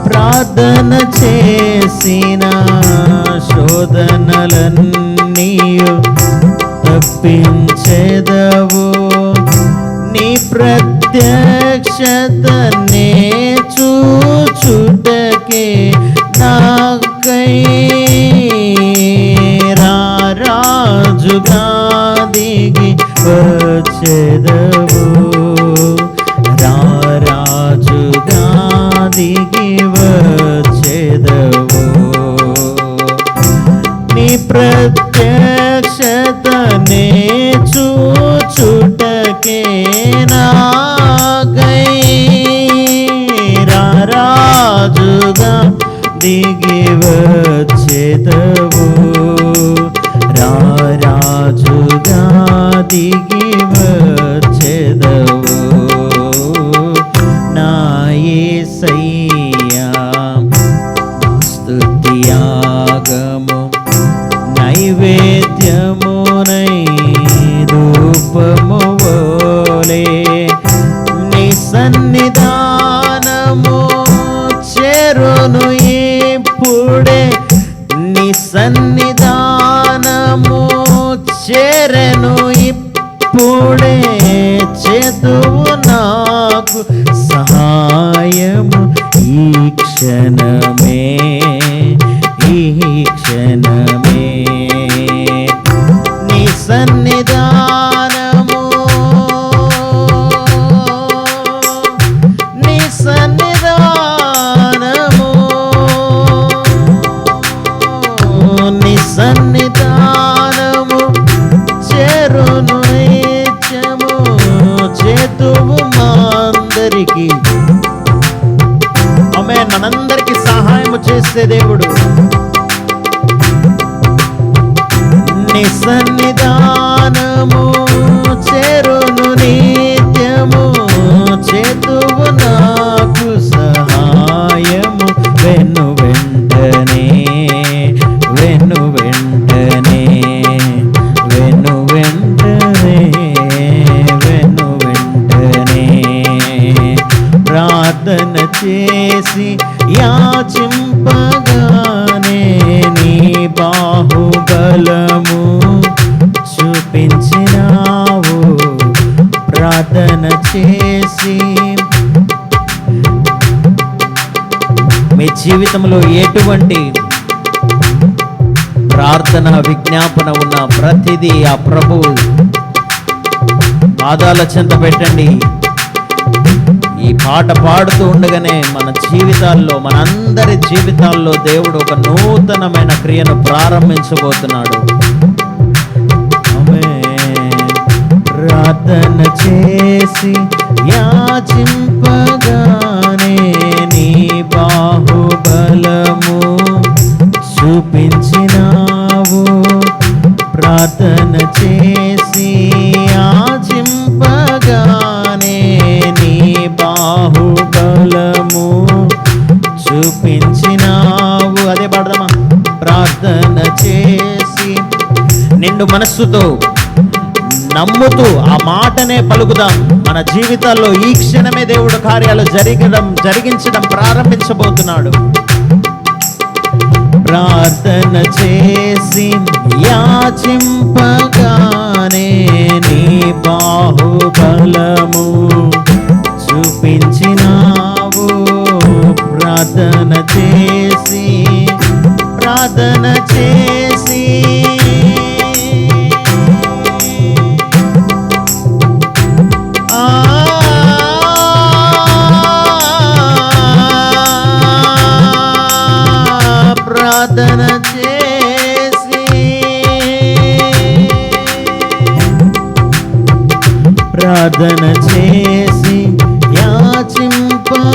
ప్రార్థన చేసిన శోధనలన్నీయు తప్పించెదవు. నీ ప్రత్యక్షతనే చూచుటకే నాకై రారాజుగా దిగి వచ్చెదవు, రారాజుగా దిగి వచ్చెదవు. నీ ప్రత్యక్షతనే చూచుటకే నాకై రారాజుగా దిగి వచ్చెదవు, రారాజుగా దిగి వచ్చెదవు. నా యేసయ్యా నా స్తుతియాగము నైవేద్యమునై ధూపము వోలే. నీ సన్నిధానము చేరును ఇప్పుడే, నీ సన్నిధానము చేరెను ఇప్పుడే. చేతువు నాకు సహాయము ఈ క్షణమే, ఈ క్షణమే. నీ సన్నిధానము, నీ సన్నిధానము, నీ సన్నిధానము చేరును నిత్యము. చేతువు మాందే చేసే దేవుడు. నీ సన్నిధానము చేరును నిత్యము, చేతువు నాకు సహాయము. వెన్ను వెంటనే వెన్ను వెంటనే వెన్ను వెంటనే వెన్ను వెంటనే ప్రార్థన చేసి యాచింపగానే నీ బాహుబలము చూపించినావు. ప్రార్థన చేసి మీ జీవితంలో ఎటువంటి ప్రార్థన విజ్ఞాపన ఉన్న ప్రతిదీ ఆ ప్రభు పాదాల చెంత పెట్టండి. ఈ పాట పాడుతూ ఉండగానే మన జీవితాల్లో, మనందరి జీవితాల్లో దేవుడు ఒక నూతనమైన క్రియను ప్రారంభించబోతున్నాడు. ప్రార్థన చేసి యాచింపగానే నీ బాహుబలము చూపించినావు. ప్రార్థన చేసి యాచింపగానే నీ బాహుబలము చూపించినావు. అదే పాడదామా? ప్రార్థన చేసి నిండు మనస్సుతో నమ్ముతూ ఆ మాటనే పలుకుదాం. మన జీవితాల్లో ఈ క్షణమే దేవుడు కార్యాలు జరిగించడం ప్రారంభించబోతున్నాడు. ప్రార్థన చేసి యాచింపగానే నీ బాహుబలము చూపించినావు. ప్రార్థన చేసి ప్రార్థన చేసి ప్రార్థన చేసి ప్రార్థన చేసి యాచింపగానే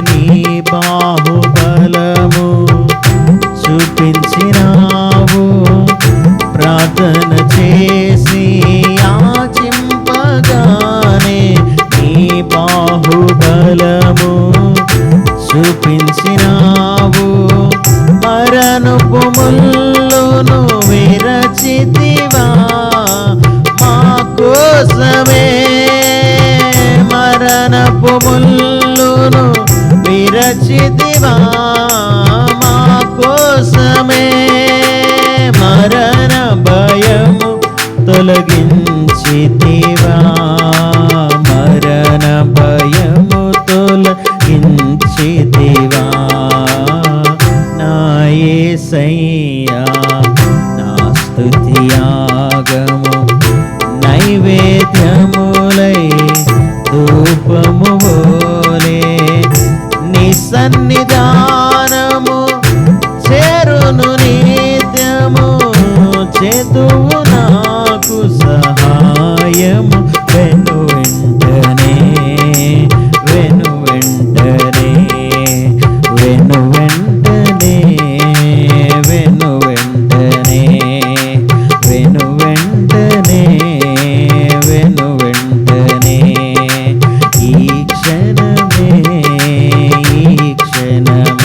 నీ బాహుబలము చూపించినావు. ప్రార్థన చేసి యాచింపగానే నీ బాహుబలము చూపించినావు. మరణపు ముల్లును విరచితివా మా కోసమే, మరణపు ముల్లును విరచితివా మా కోసమే. మరణ భయము తొలగించితివా, మరణ భయము తొలగించితివా. నా యేసయ్యా నా స్తుతియాగము నైవేద్యములై ధూపము వోలే నీ సన్నిధానము చేరును నిత్యము, చేతువు నాకు సహాయము. వెను వెంటనే వెను వెంటనే వెను వెంటనే వెను వెంటనే వెను వెంటనే వెను వెంటనే ఈ క్షణమే ఈ క్షణమే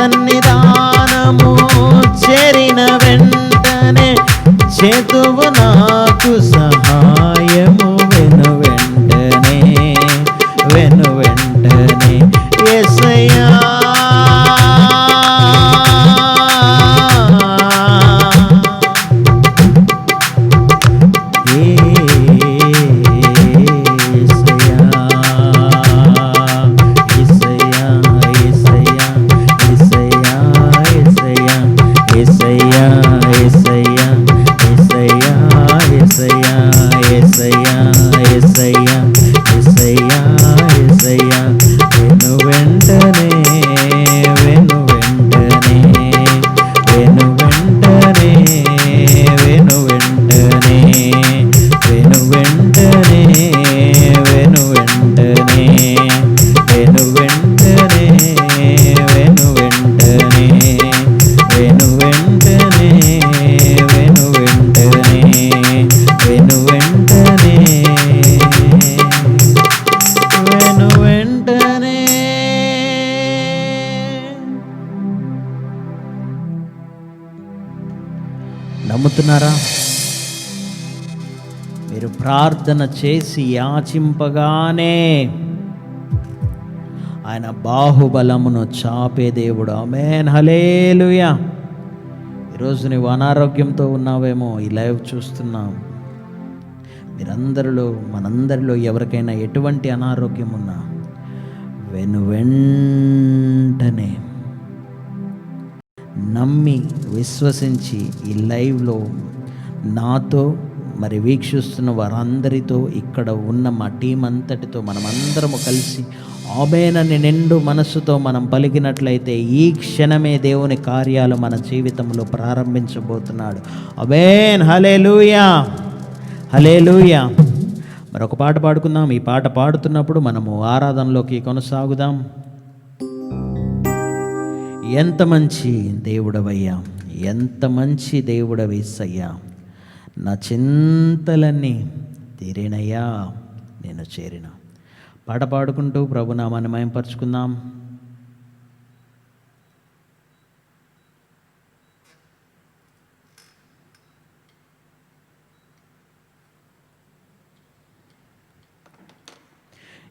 సన్నిధానము చేరిన వెంటనే చేతువు నాకు సహాయము వెను వెంటనే యేసయ్యా నమ్ముతున్నారా? మీరు ప్రార్థన చేసి యాచింపగానే ఆయన బాహుబలమును చాపే దేవుడు. ఆమేన్, హల్లెలూయా. ఈరోజు నువ్వు అనారోగ్యంతో ఉన్నావేమో, ఈ లైవ్ చూస్తున్నాం. మనందరిలో ఎవరికైనా ఎటువంటి అనారోగ్యం ఉన్నా వెంటనే నమ్మి విశ్వసించి ఈ లైవ్లో నాతో మరి వీక్షిస్తున్న వారందరితో ఇక్కడ ఉన్న మా టీం అంతటితో మనమందరము కలిసి ఆమేనని నిండు మనస్సుతో మనం పలికినట్లయితే ఈ క్షణమే దేవుని కార్యాలు మన జీవితంలో ప్రారంభించబోతున్నాడు. ఆమేన్, హల్లెలూయా, హల్లెలూయా. మరొక పాట పాడుకుందాం. ఈ పాట పాడుతున్నప్పుడు మనము ఆరాధనలోకి కొనసాగుదాం. ఎంత మంచి దేవుడవయ్యా, ఎంత మంచి దేవుడవేసయ్యా, నా చింతలన్నీ తీరినయ్యా నేను చేరిన. పాట పాడుకుంటూ ప్రభునామాన్ని మహిమపరచుకుందాం.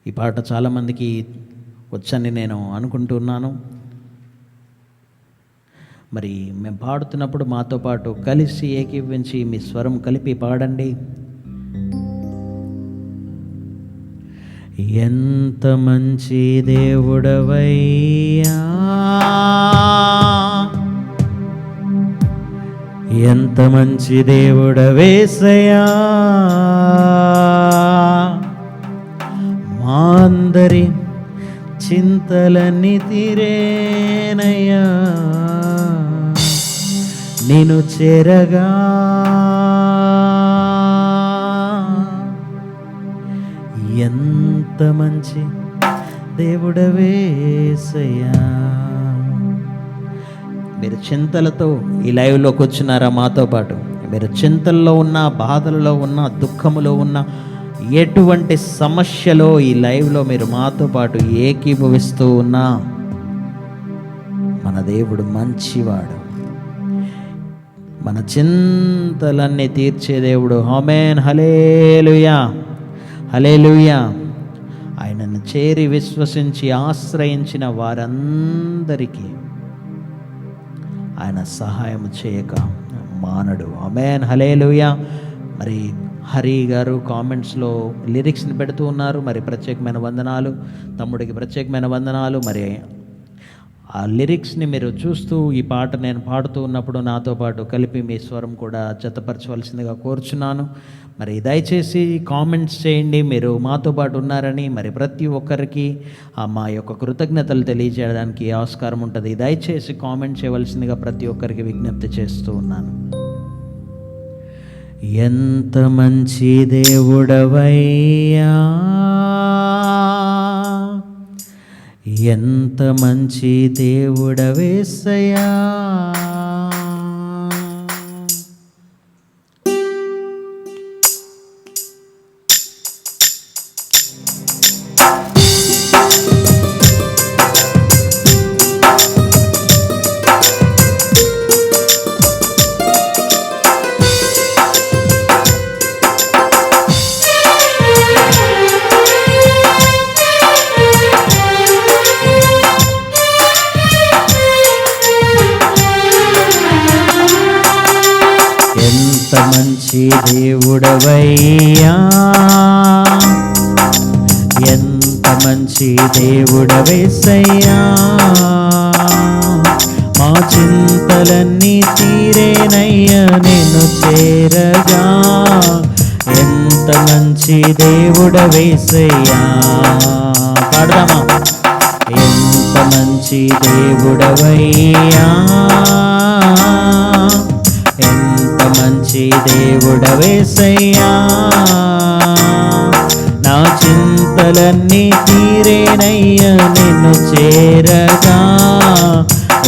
ఈ పాట చాలామందికి వచ్చని నేను అనుకుంటున్నాను. మరి మేము పాడుతున్నప్పుడు మాతో పాటు కలిసి ఏకీవించి మీ స్వరం కలిపి పాడండి. ఎంత మంచి దేవుడవయ్యా, ఎంత మంచి దేవుడవేసయ్యా, మా అందరి చింతలన్నీ తీరేనయ్యా నేను చేరగా. ఎంత మంచి దేవుడవేసయ్యా. మీరు చింతలతో ఈ లైవ్లోకి వచ్చినారా మాతో పాటు? మీరు చింతల్లో ఉన్న, బాధలలో ఉన్న, దుఃఖములో ఉన్న, ఎటువంటి సమస్యలో ఈ లైవ్లో మీరు మాతో పాటు ఏకీభవిస్తూ ఉన్నా, మన దేవుడు మంచివాడు, మన చింతలన్నీ తీర్చే దేవుడు. ఆమేన్, హల్లెలూయా, హల్లెలూయా. ఆయనను చేరి విశ్వసించి ఆశ్రయించిన వారందరికీ ఆయన సహాయం చేయక మానడు. ఆమేన్, హల్లెలూయా. మరి హరి గారు కామెంట్స్లో లిరిక్స్ని పెడుతూ ఉన్నారు. మరి ప్రత్యేకమైన వందనాలు తమ్ముడికి, ప్రత్యేకమైన వందనాలు. మరి ఆ లిరిక్స్ని మీరు చూస్తూ ఈ పాట నేను పాడుతూ ఉన్నప్పుడు నాతో పాటు కలిపి మీ స్వరం కూడా జతపరచవలసిందిగా కోరుచున్నాను. మరి దయచేసి కామెంట్స్ చేయండి, మీరు మాతో పాటు ఉన్నారని. మరి ప్రతి ఒక్కరికి మా యొక్క కృతజ్ఞతలు తెలియజేయడానికి ఆస్కారం ఉంటుంది. దయచేసి కామెంట్ చేయవలసిందిగా ప్రతి ఒక్కరికి విజ్ఞప్తి చేస్తూ ఉన్నాను. ఎంత మంచి దేవుడవయ్యా, ఎంత మంచి దేవుడవేసయ్యా, మంచి దేవుడవయ్యా, ఎంత మంచి దేవుడవేసయ్యా, మా చింతలన్నీ తీరేనయ్యా నిన్ను చేరగా, ఎంత మంచి దేవుడవేసయ్యా. పాడదామా? ఎంత మంచి దేవుడవయ్యా, ఎంత మంచి దేవుడవేసయ్యా, నా చింతలన్నీ తీరేనయ్యా నిన్ను చేరగా,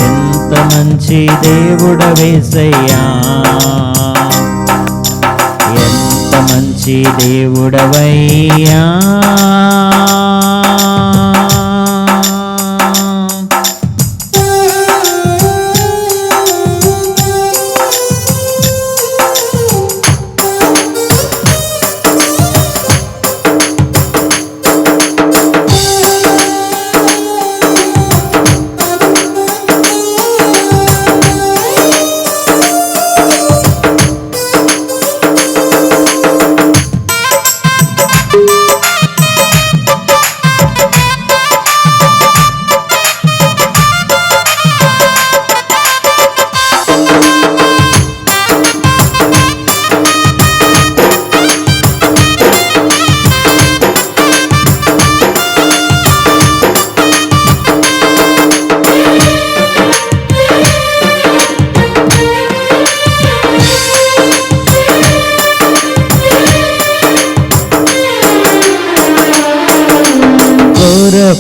ఎంత మంచి దేవుడవేసయ్యా, ఎంత మంచి దేవుడవయ్యా.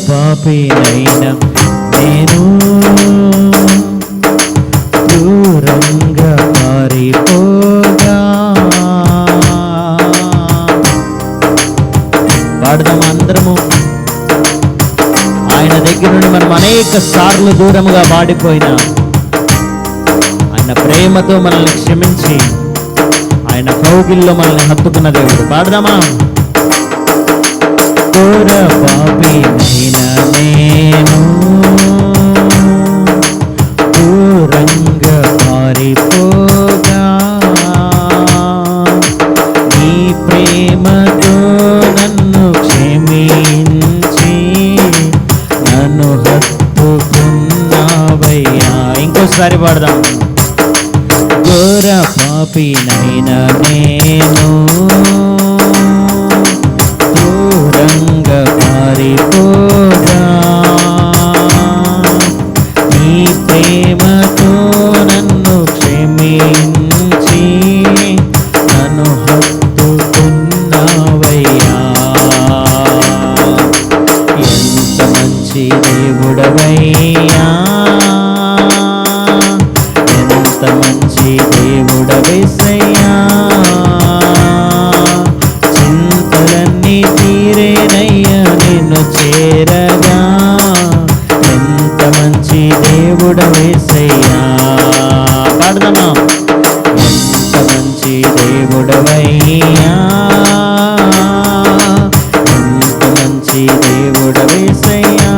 పాపినైనా నేను దూరంగా పారిపోగా, పాడదాం అందరము. ఆయన దగ్గర నుండి మనం అనేక సార్లు దూరంగా పాడిపోయినా ఆయన ప్రేమతో మనల్ని క్షమించి ఆయన కౌగిల్లో మనల్ని హత్తుకున్న దేవుడు. పాడదామా? ఘోర పాపినైనా నేను దూరంగా పారిపోగా, నీ ప్రేమతో నన్ను క్షమించి నన్ను హత్తుకున్నావయ్యా. ఇంకోసారి పాడదాం. ఘోర పాపినైనా నేను దూరంగా పారిపోగా, నీ ప్రేమతో నన్ను క్షమించి నన్ను హత్తుకున్నావయ్యా, ఎంత మంచి దేవుడవయ్యా, ఎంత మంచి దేవుడవేసయ్యా, చింతలన్నీ తీరేనయ్యా నిన్ను చేరగా, ఎంత మంచి దేవుడవేసయ్యా. పాడదామా? ఎంత మంచి దేవుడవయ్యా, ఎంత మంచి దేవుడవేసయ్యా.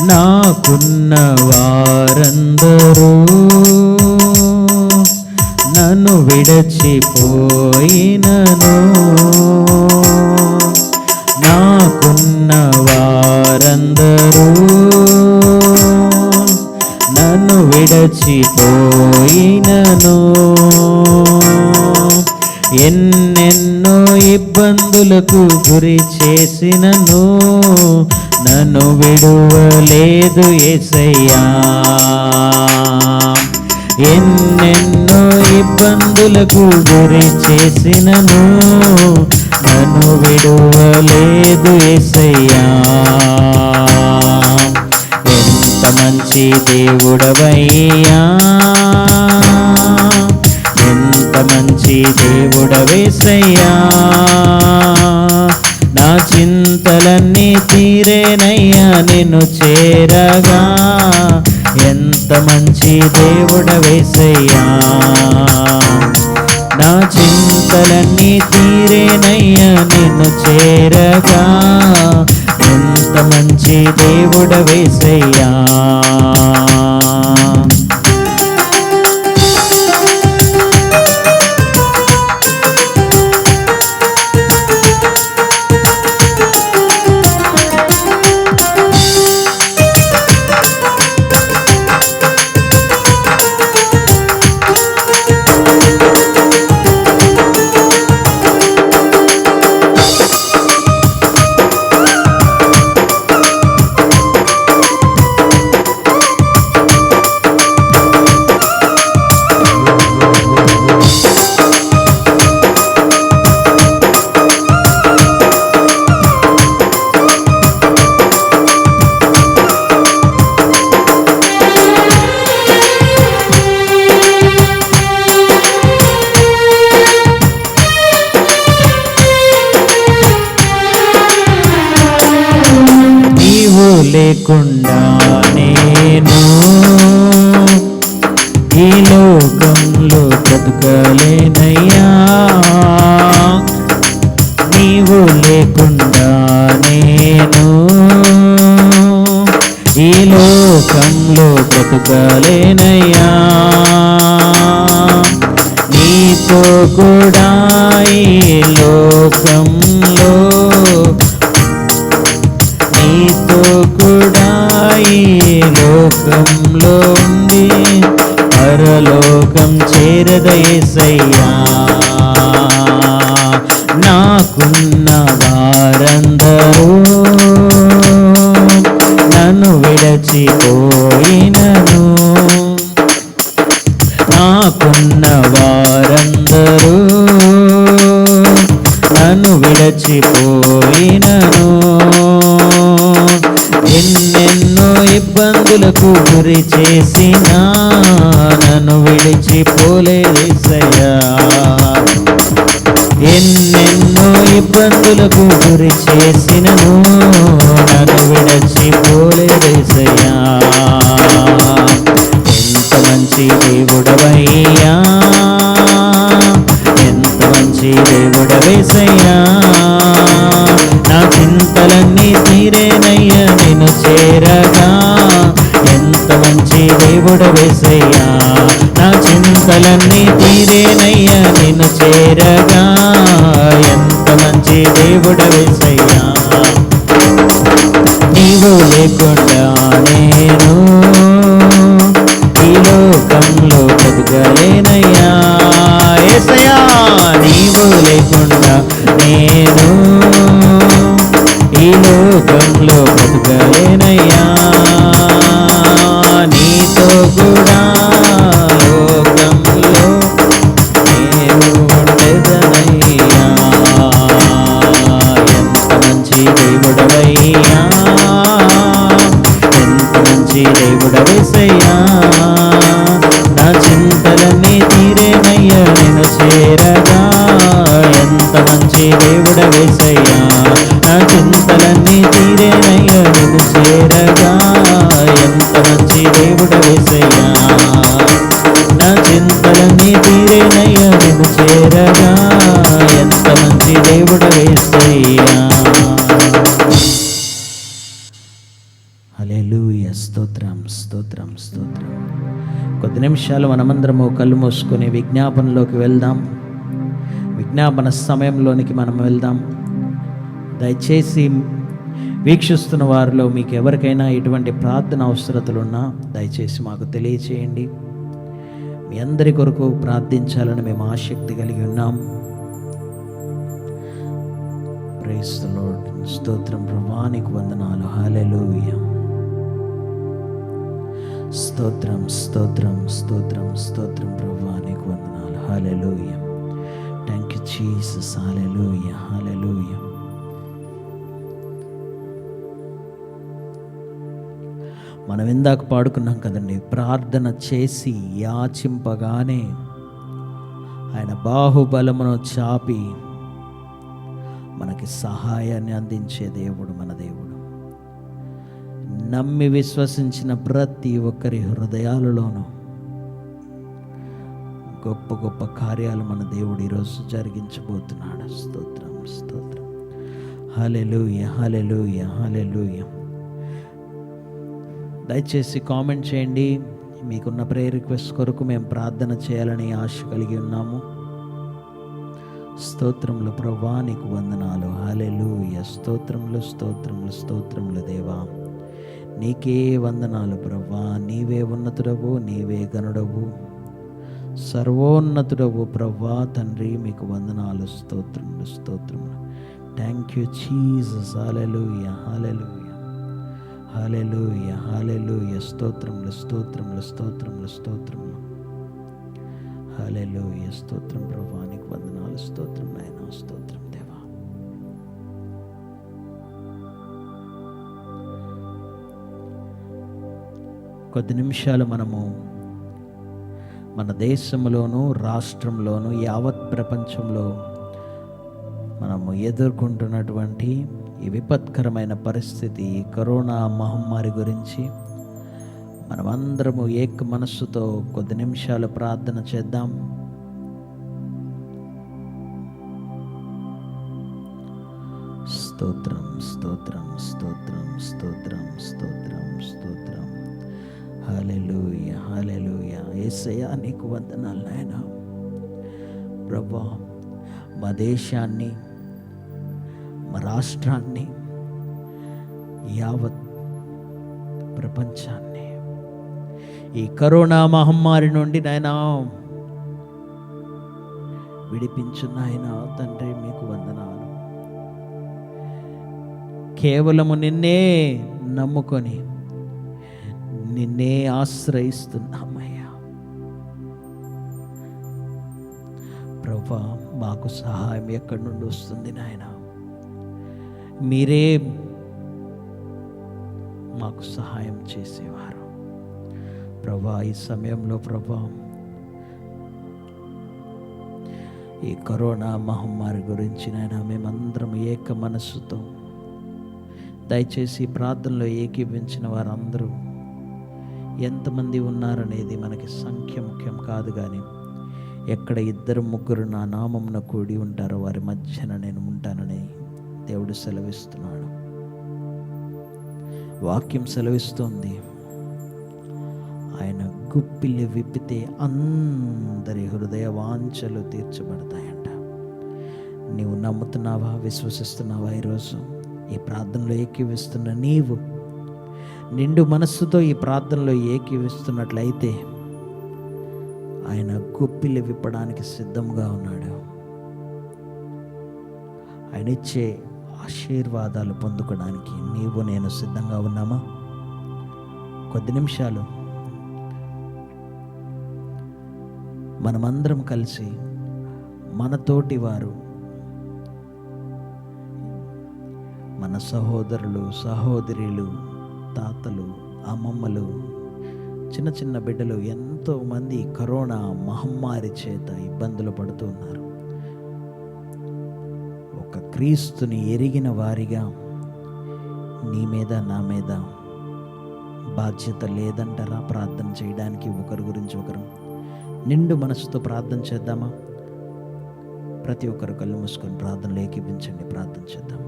నాకున్న వారందరూ నన్ను విడచిపోయినను, నాకున్న వారందరూ నన్ను విడచిపోయినను, ఎన్నెన్నో ఇబ్బందులకు గురి చేసినను నన్ను విడువలేదు యేసయ్యా. ఎన్నెన్నో ఇబ్బందులకు గురి చేసినను నన్ను విడువలేదు యేసయ్యా. ఎంత మంచి దేవుడవయ్యా, ఎంత మంచి దేవుడవేసయ్యా. నా చింతలన్నీ తీరేనయ్యా నిన్ను చేరగా. ఎంత మంచి దేవుడవేసయ్యా. నా చింతలన్నీ తీరేనయ్యా నిన్ను చేరగా. ఎంత మంచి దేవుడవేసయ్యా. లేకుండా నేను ఈ లోకంలో బ్రతకలేనయ్యా. నీవు లేకుండా నేను ఈ లోకంలో బ్రతకలేనయ్యా. నీతో కూడా ఈ లోకంలో, నీతో కూడా ఈ లోకంలో ఉండి పరలోకం చేరద యేసయ్యా. నాకున్న వారందరూ నన్ను విడచిపోయినను, నాకున్న వారందరూ నన్ను విడచిపోయినను. ఎన్నెన్నో ఇబ్బందులకు గురి చేసినా నన్ను విడిచిపోలేదయ్యా. ఎన్నెన్నో ఇబ్బందులకు గురి చేసినను నన్ను విడిచిపోలేదయ్యా. ఎంత మంచి దేవుడవయ్యా, ఎంత మంచి దేవుడవేసయ్యా. నా చింతలన్నీ తీరేనయ్యా నిన్ను చేరగా. ఎంత మంచి దేవుడవేసయ్యా. నా చింతలన్నీ తీరేనయ్యా నిన్ను చేరగా. ఎంత మంచి దేవుడవేసయ్యా. నీవు లేకుండా నేను ఈ లోకంలో బ్రతకలేనయ్యా. యేసయ్యా, నీవు లేకుండా నేను ఈ లోకంలో బ్రతకలేనయ్యా. నీతో కూడా లోకంలో నేను ఉండేదనయ్యా. ఎంత మంచి దేవుడవయ్యా, ఎంత మంచి దేవుడవేసయ్యా. నా చింతలన్నీ తీరేనయ్యా నిన్ను చేరగా. ఎంత మంచి దేవుడవేసయ్యా. నా చింతలన్నీ తీరేనయ్యా నిన్ను చేరగా. ఎంత మంచి దేవుడవేసయ్యా. నా చింతలన్నీ తీరేనయ్యా నిన్ను చేరగా. ఎంత మంచి దేవుడవేసయ్యా. హల్లెలూయా. స్తోత్రం, స్తోత్రం, స్తోత్రం. కొద్ది నిమిషాలు మనమందరము కళ్ళు మూసుకొని విజ్ఞాపనలోకి వెళ్దాం. విజ్ఞాపన సమయంలోనికి మనం వెళ్దాం. దయచేసి వీక్షిస్తున్న వారిలో మీకు ఎవరికైనా ఎటువంటి ప్రార్థన అవసరతలున్నా దయచేసి మాకు తెలియచేయండి. మీ అందరి కొరకు ప్రార్థించాలని మేము ఆసక్తి కలిగి ఉన్నాం. Praise the Lord. స్తోత్రం ప్రభువా, నీకు వందనాలు. హల్లెలూయా. స్తోత్రం స్తోత్రం స్తోత్రం స్తోత్రం ప్రభువా, నీకు వందనాలు. హల్లెలూయా. Thank you Jesus. హల్లెలూయా హల్లెలూయా. మనం ఇందాక పాడుకున్నాం కదండి, ప్రార్థన చేసి యాచింపగానే ఆయన బాహుబలమును చాపి మనకి సహాయాన్ని అందించే దేవుడు మన దేవుడు. నమ్మి విశ్వసించిన ప్రతి ఒక్కరి హృదయాలలోనూ గొప్ప గొప్ప కార్యాలు మన దేవుడు ఈరోజు జరిగించబోతున్నాడు. స్తోత్రం స్తోత్రం. హల్లెలూయా హల్లెలూయా హల్లెలూయా. దయచేసి కామెంట్ చేయండి, మీకున్న ప్రేయర్ రిక్వెస్ట్ కొరకు మేము ప్రార్థన చేయాలని ఆశ కలిగి ఉన్నాము. స్తోత్రములు ప్రభువా, నీకు వందనాలు. హల్లెలూయా. స్తోత్రములు స్తోత్రములు స్తోత్రములు దేవా, నీకే వందనాలు ప్రభువా. నీవే ఉన్నతుడవు, నీవే గనుడవు, సర్వోన్నతుడవు ప్రభువా తండ్రి, మీకు వందనాలు. స్తోత్రములు స్తోత్రములు. Thank you Jesus. హల్లెలూయా హల్లెలూయా హల్లెలూయా హల్లెలూయా. స్తోత్రములు స్తోత్రములు స్తోత్రములు స్తోత్రములు. హల్లెలూయా. స్తోత్రం ప్రభువా, నీకు వందనాలు. స్తోత్రం నాయనా, స్తోత్రం దేవా. కొద్ది నిమిషాలు మనము మన దేశంలోనూ రాష్ట్రంలోనూ యావత్ ప్రపంచంలో మనము ఎదుర్కొంటున్నటువంటి ఈ విపత్కరమైన పరిస్థితి, కరోనా మహమ్మారి గురించి మనమందరము ఏక మనస్సుతో కొద్ది నిమిషాలు ప్రార్థన చేద్దాం. స్తోత్రం స్తోత్రం స్తోత్రం స్తోత్రం స్తోత్రం స్తోత్రం. హల్లెలూయా హల్లెలూయా. యేసయ్యా, నీకు వందనాలు నాయనా. ప్రభువా, మా దేశాన్ని, మా రాష్ట్రాన్ని, యావత్ ప్రపంచాన్ని ఈ కరోనా మహమ్మారి నుండి నాయనా విడిపించు నాయనా తండ్రి, మీకు వందనాలు. కేవలము నిన్నే నమ్ముకొని నిన్నే ఆశ్రయిస్తున్నామయ్యా. ప్రభువా, మాకు సహాయం ఎక్కడి నుండి వస్తుంది నాయన? మీరే మాకు సహాయం చేసేవారు. ప్రభువా, ఈ సమయంలో ప్రభువా, ఈ కరోనా మహమ్మారి గురించి నాయన మేమందరం ఏక మనస్సుతో దయచేసి ప్రార్థనలో ఏకీభించిన వారందరూ ఎంతమంది ఉన్నారనేది మనకి సంఖ్య ముఖ్యం కాదు, కానీ ఎక్కడ ఇద్దరు ముగ్గురు నా నామమున కూడి ఉంటారో వారి మధ్యన నేను ఉంటానని దేవుడు సెలవిస్తున్నాడు. వాక్యం సెలవిస్తోంది, ఆయన గుప్పిలి విప్పితే అందరి హృదయ వాంఛలు తీర్చబడతాయంట. నీవు నమ్ముతున్నావా, విశ్వసిస్తున్నావా? ఈరోజు ఈ ప్రార్థనలో ఏకీవిస్తున్న నీవు నిండు మనస్సుతో ఈ ప్రార్థనలో ఏకీవిస్తున్నట్లయితే ఆయన గుప్పిలి విప్పడానికి సిద్ధంగా ఉన్నాడు. ఆయన ఇచ్చే ఆశీర్వాదాలు పొందుకోవడానికి నీవు నేను సిద్ధంగా ఉన్నామా? కొద్ది నిమిషాలు మనమందరం కలిసి మనతోటి వారు, మన సహోదరులు, సహోదరులు, తాతలు, అమ్మమ్మలు, చిన్న చిన్న బిడ్డలు ఎంతోమంది కరోనా మహమ్మారి చేత ఇబ్బందులు పడుతూ ఉన్నారు. ఒక క్రీస్తుని ఎరిగిన వారిగా నీ మీద నా మీద బాధ్యత లేదంటారా ప్రార్థన చేయడానికి? ఒకరి గురించి ఒకరు నిండు మనసుతో ప్రార్థన చేద్దామా? ప్రతి ఒక్కరు కళ్ళు మూసుకొని ప్రార్థనలు ఏకీపించండి. ప్రార్థన చేద్దాం.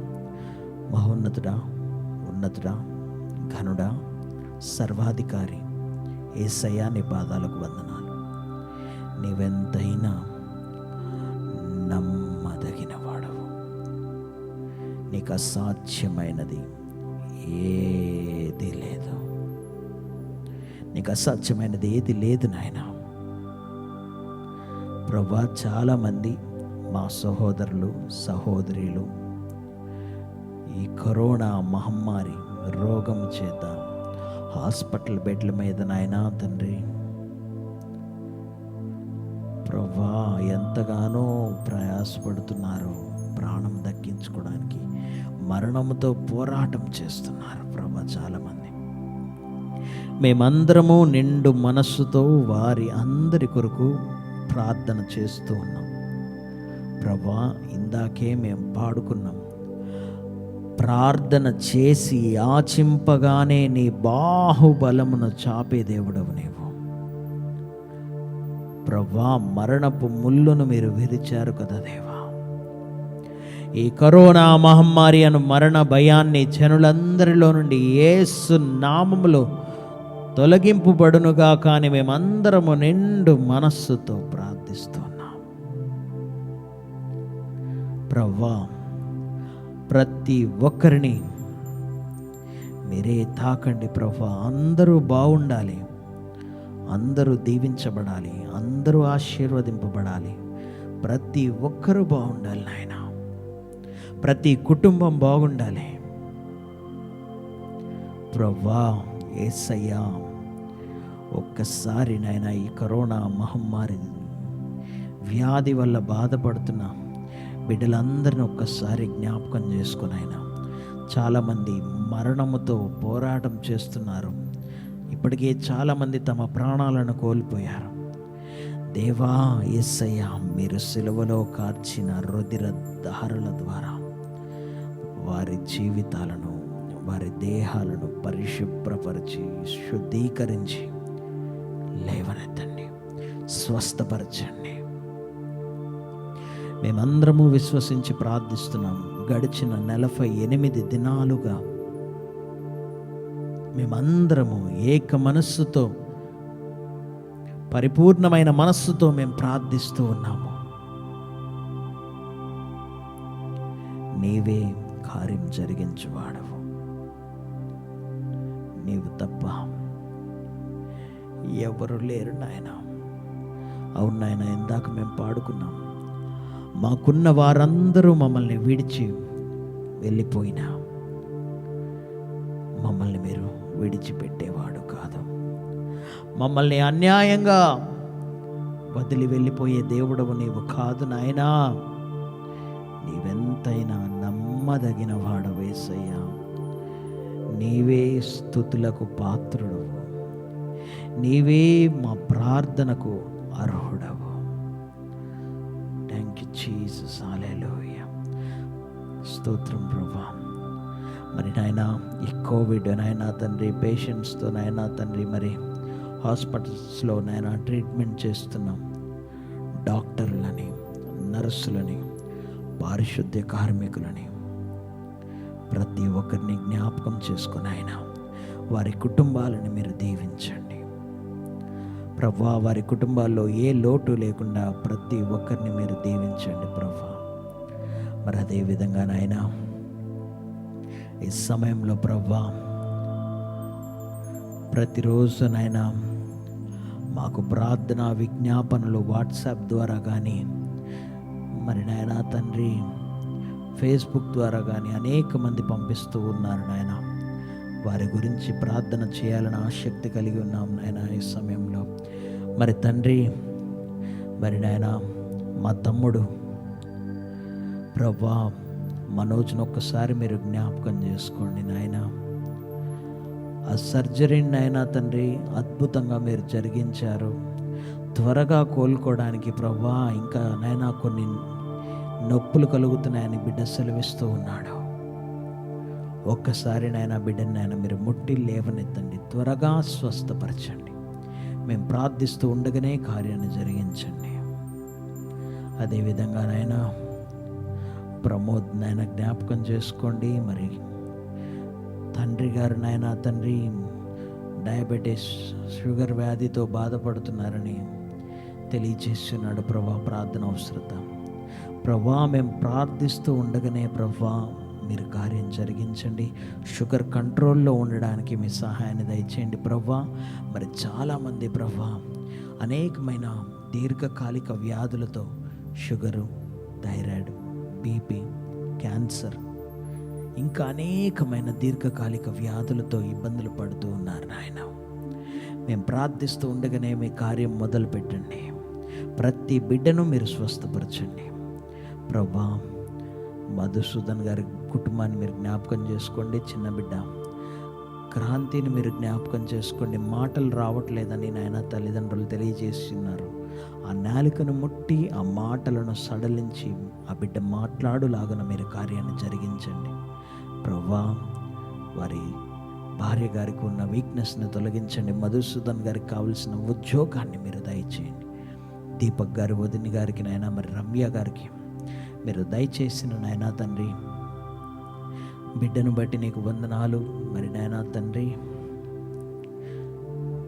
మహోన్నతుడా, ఉన్నతుడా, ఘనుడా, సర్వాధికారి యేసయ్యా, నీ పాదాలకు వందనాలు. నీవెంతైనా నమ్మదగిన వాడవు. నీకు అసాధ్యమైనది ఏది లేదు. నీకు అసాధ్యమైనది ఏది లేదు నాయన. ప్రభువా, చాలామంది మా సహోదరులు, సహోదరులు ఈ కరోనా మహమ్మారి రోగం చేత హాస్పిటల్ బెడ్ల మీద నాయనా తండ్రి ప్రభా ఎంతగానో ప్రయాసపడుతున్నారు, ప్రాణం దక్కించుకోవడానికి మరణముతో పోరాటం చేస్తున్నారు ప్రభా చాలామంది. మేమందరము నిండు మనస్సుతో వారి అందరి కొరకు ప్రార్థన చేస్తూ ఉన్నాం ప్రభా. ఇందాకే మేము పాడుకున్నాం, ప్రార్థన చేసి యాచింపగానే నీ బాహుబలమును చాపే దేవుడవు నీవు ప్రభా. మరణపు ముళ్ళును మీరు విరిచారు కదా దేవా. ఈ కరోనా మహమ్మారి అను మరణ భయాన్ని జనులందరిలో నుండి యేసు నామములో తొలగింపుబడునుగా. కానీ మేమందరము నిండు మనస్సుతో ప్రార్థిస్తున్నాం ప్రభా. ప్రతి ఒక్కరిని మీరే తాకండి ప్రభా. అందరూ బాగుండాలి, అందరూ దీవించబడాలి, అందరూ ఆశీర్వదింపబడాలి. ప్రతి ఒక్కరూ బాగుండాలి నాయన, ప్రతి కుటుంబం బాగుండాలి ప్రభా. యేసయ్యా ఒక్కసారి నాయన ఈ కరోనా మహమ్మారి వ్యాధి వల్ల బాధపడుతున్న బిడ్డలందరినీ ఒక్కసారి జ్ఞాపకం చేసుకుని ఆయన. చాలామంది మరణముతో పోరాటం చేస్తున్నారు. ఇప్పటికే చాలామంది తమ ప్రాణాలను కోల్పోయారు దేవా. యేసయ్యా మీరు సిలువలో కార్చిన రుధిర ధారల ద్వారా వారి జీవితాలను, వారి దేహాలను పరిశుభ్రపరిచి శుద్ధీకరించి లేవనెత్తండి, స్వస్థపరచండి. మేమందరము విశ్వసించి ప్రార్థిస్తున్నాం. గడిచిన 48 దినాలుగా మేమందరము ఏక మనస్సుతో, పరిపూర్ణమైన మనస్సుతో మేము ప్రార్థిస్తూ ఉన్నాము. నీవే కార్యం జరిగించువాడవు, నీవు తప్ప ఎవరు లేరు నాయన. అవును నాయన, ఇందాక మేము పాడుకున్నాం, మాకున్న వారందరూ మమ్మల్ని విడిచి వెళ్ళిపోయినా మమ్మల్ని మీరు విడిచిపెట్టేవాడు కాదు. మమ్మల్ని అన్యాయంగా వదిలి వెళ్ళిపోయే దేవుడవు నీవు కాదు నాయనా. నీవెంతైనా నమ్మదగిన వాడవు యేసయ్యా. నీవే స్తుతులకు పాత్రుడవు, నీవే మా ప్రార్థనకు అర్హుడవు. Thank you Jesus. హల్లెలూయా. స్తోత్రం ప్రభా. మరి నాయన ఈ కోవిడ్ నాయన తండ్రి పేషెంట్స్తో నాయన తండ్రి మరి హాస్పిటల్స్లో నాయన ట్రీట్మెంట్ చేస్తున్నాం డాక్టర్లని, నర్సులని, పారిశుద్ధ్య కార్మికులని ప్రతి ఒక్కరిని జ్ఞాపకం చేసుకుని ఆయన వారి కుటుంబాలను మీరు దీవించండి ప్రభా. వారి కుటుంబాల్లో ఏ లోటు లేకుండా ప్రతి ఒక్కరిని మీరు దీవించండి ప్రభా. మరి అదేవిధంగా నాయన ఈ సమయంలో ప్రభా ప్రతిరోజు నాయన మాకు ప్రార్థన విజ్ఞాపనలు వాట్సాప్ ద్వారా కానీ మరి నాయన తండ్రి ఫేస్బుక్ ద్వారా కానీ అనేక మంది పంపిస్తూ ఉన్నారు నాయన. వారి గురించి ప్రార్థన చేయాలని ఆసక్తి కలిగి ఉన్నాం నాయన ఈ సమయంలో. మరి తండ్రి మరి నాయన మా తమ్ముడు ప్రభా మనోజ్ను ఒక్కసారి మీరు జ్ఞాపకం చేసుకోండి నాయన. ఆ సర్జరీని నాయన తండ్రి అద్భుతంగా మీరు జరిగించారు. త్వరగా కోలుకోవడానికి ప్రభా ఇంకా నాయన కొన్ని నొప్పులు కలుగుతున్నాయని బిడ్డ సెలవిస్తూ ఉన్నాడు. ఒక్కసారి నాయన బిడ్డని నాయన మీరు ముట్టి లేవనెత్తండి, త్వరగా స్వస్థపరచండి. మేము ప్రార్థిస్తూ ఉండగానే కార్యాన్ని జరిగించండి. అదేవిధంగా నాయన ప్రమోద్ నాయన జ్ఞాపకం చేసుకోండి. మరి తండ్రి గారు నాయన తండ్రి డయాబెటీస్ షుగర్ వ్యాధితో బాధపడుతున్నారని తెలియజేస్తున్నాడు ప్రభా. ప్రార్థన అవసరత ప్రభా మేము ప్రార్థిస్తూ ఉండగానే ప్రభా మీరు కార్యం జరిగించండి. షుగర్ కంట్రోల్లో ఉండడానికి మీ సహాయాన్ని దయచేయండి ప్రభా. మరి చాలామంది ప్రభా అనేకమైన దీర్ఘకాలిక వ్యాధులతో షుగరు, థైరాయిడ్, బీపీ, క్యాన్సర్ ఇంకా అనేకమైన దీర్ఘకాలిక వ్యాధులతో ఇబ్బందులు పడుతూ ఉన్నారు నాయన. మేము ప్రార్థిస్తూ ఉండగానే మీ కార్యం మొదలు పెట్టండి. ప్రతి బిడ్డను మీరు స్వస్థపరచండి ప్రభా. మధుసూదన్ గారి కుటుంబాన్ని మీరు జ్ఞాపకం చేసుకోండి. చిన్న బిడ్డ క్రాంతిని మీరు జ్ఞాపకం చేసుకోండి. మాటలు రావట్లేదని నాయన తల్లిదండ్రులు తెలియజేస్తున్నారు. ఆ నాలుకను ముట్టి ఆ మాటలను సడలించి ఆ బిడ్డ మాట్లాడులాగా మీరు కార్యాన్ని జరిగించండి ప్రభా. వారి భార్య గారికి ఉన్న వీక్నెస్ని తొలగించండి. మధుసూదన్ గారికి కావలసిన ఉద్యోగాన్ని మీరు దయచేయండి. దీపక్ గారి వదిని గారికి నాయన, మరి రమ్య గారికి మీరు దయచేసిన నాయన తండ్రి బిడ్డను బట్టి నీకు వందనాలు. మరి నాయన తండ్రి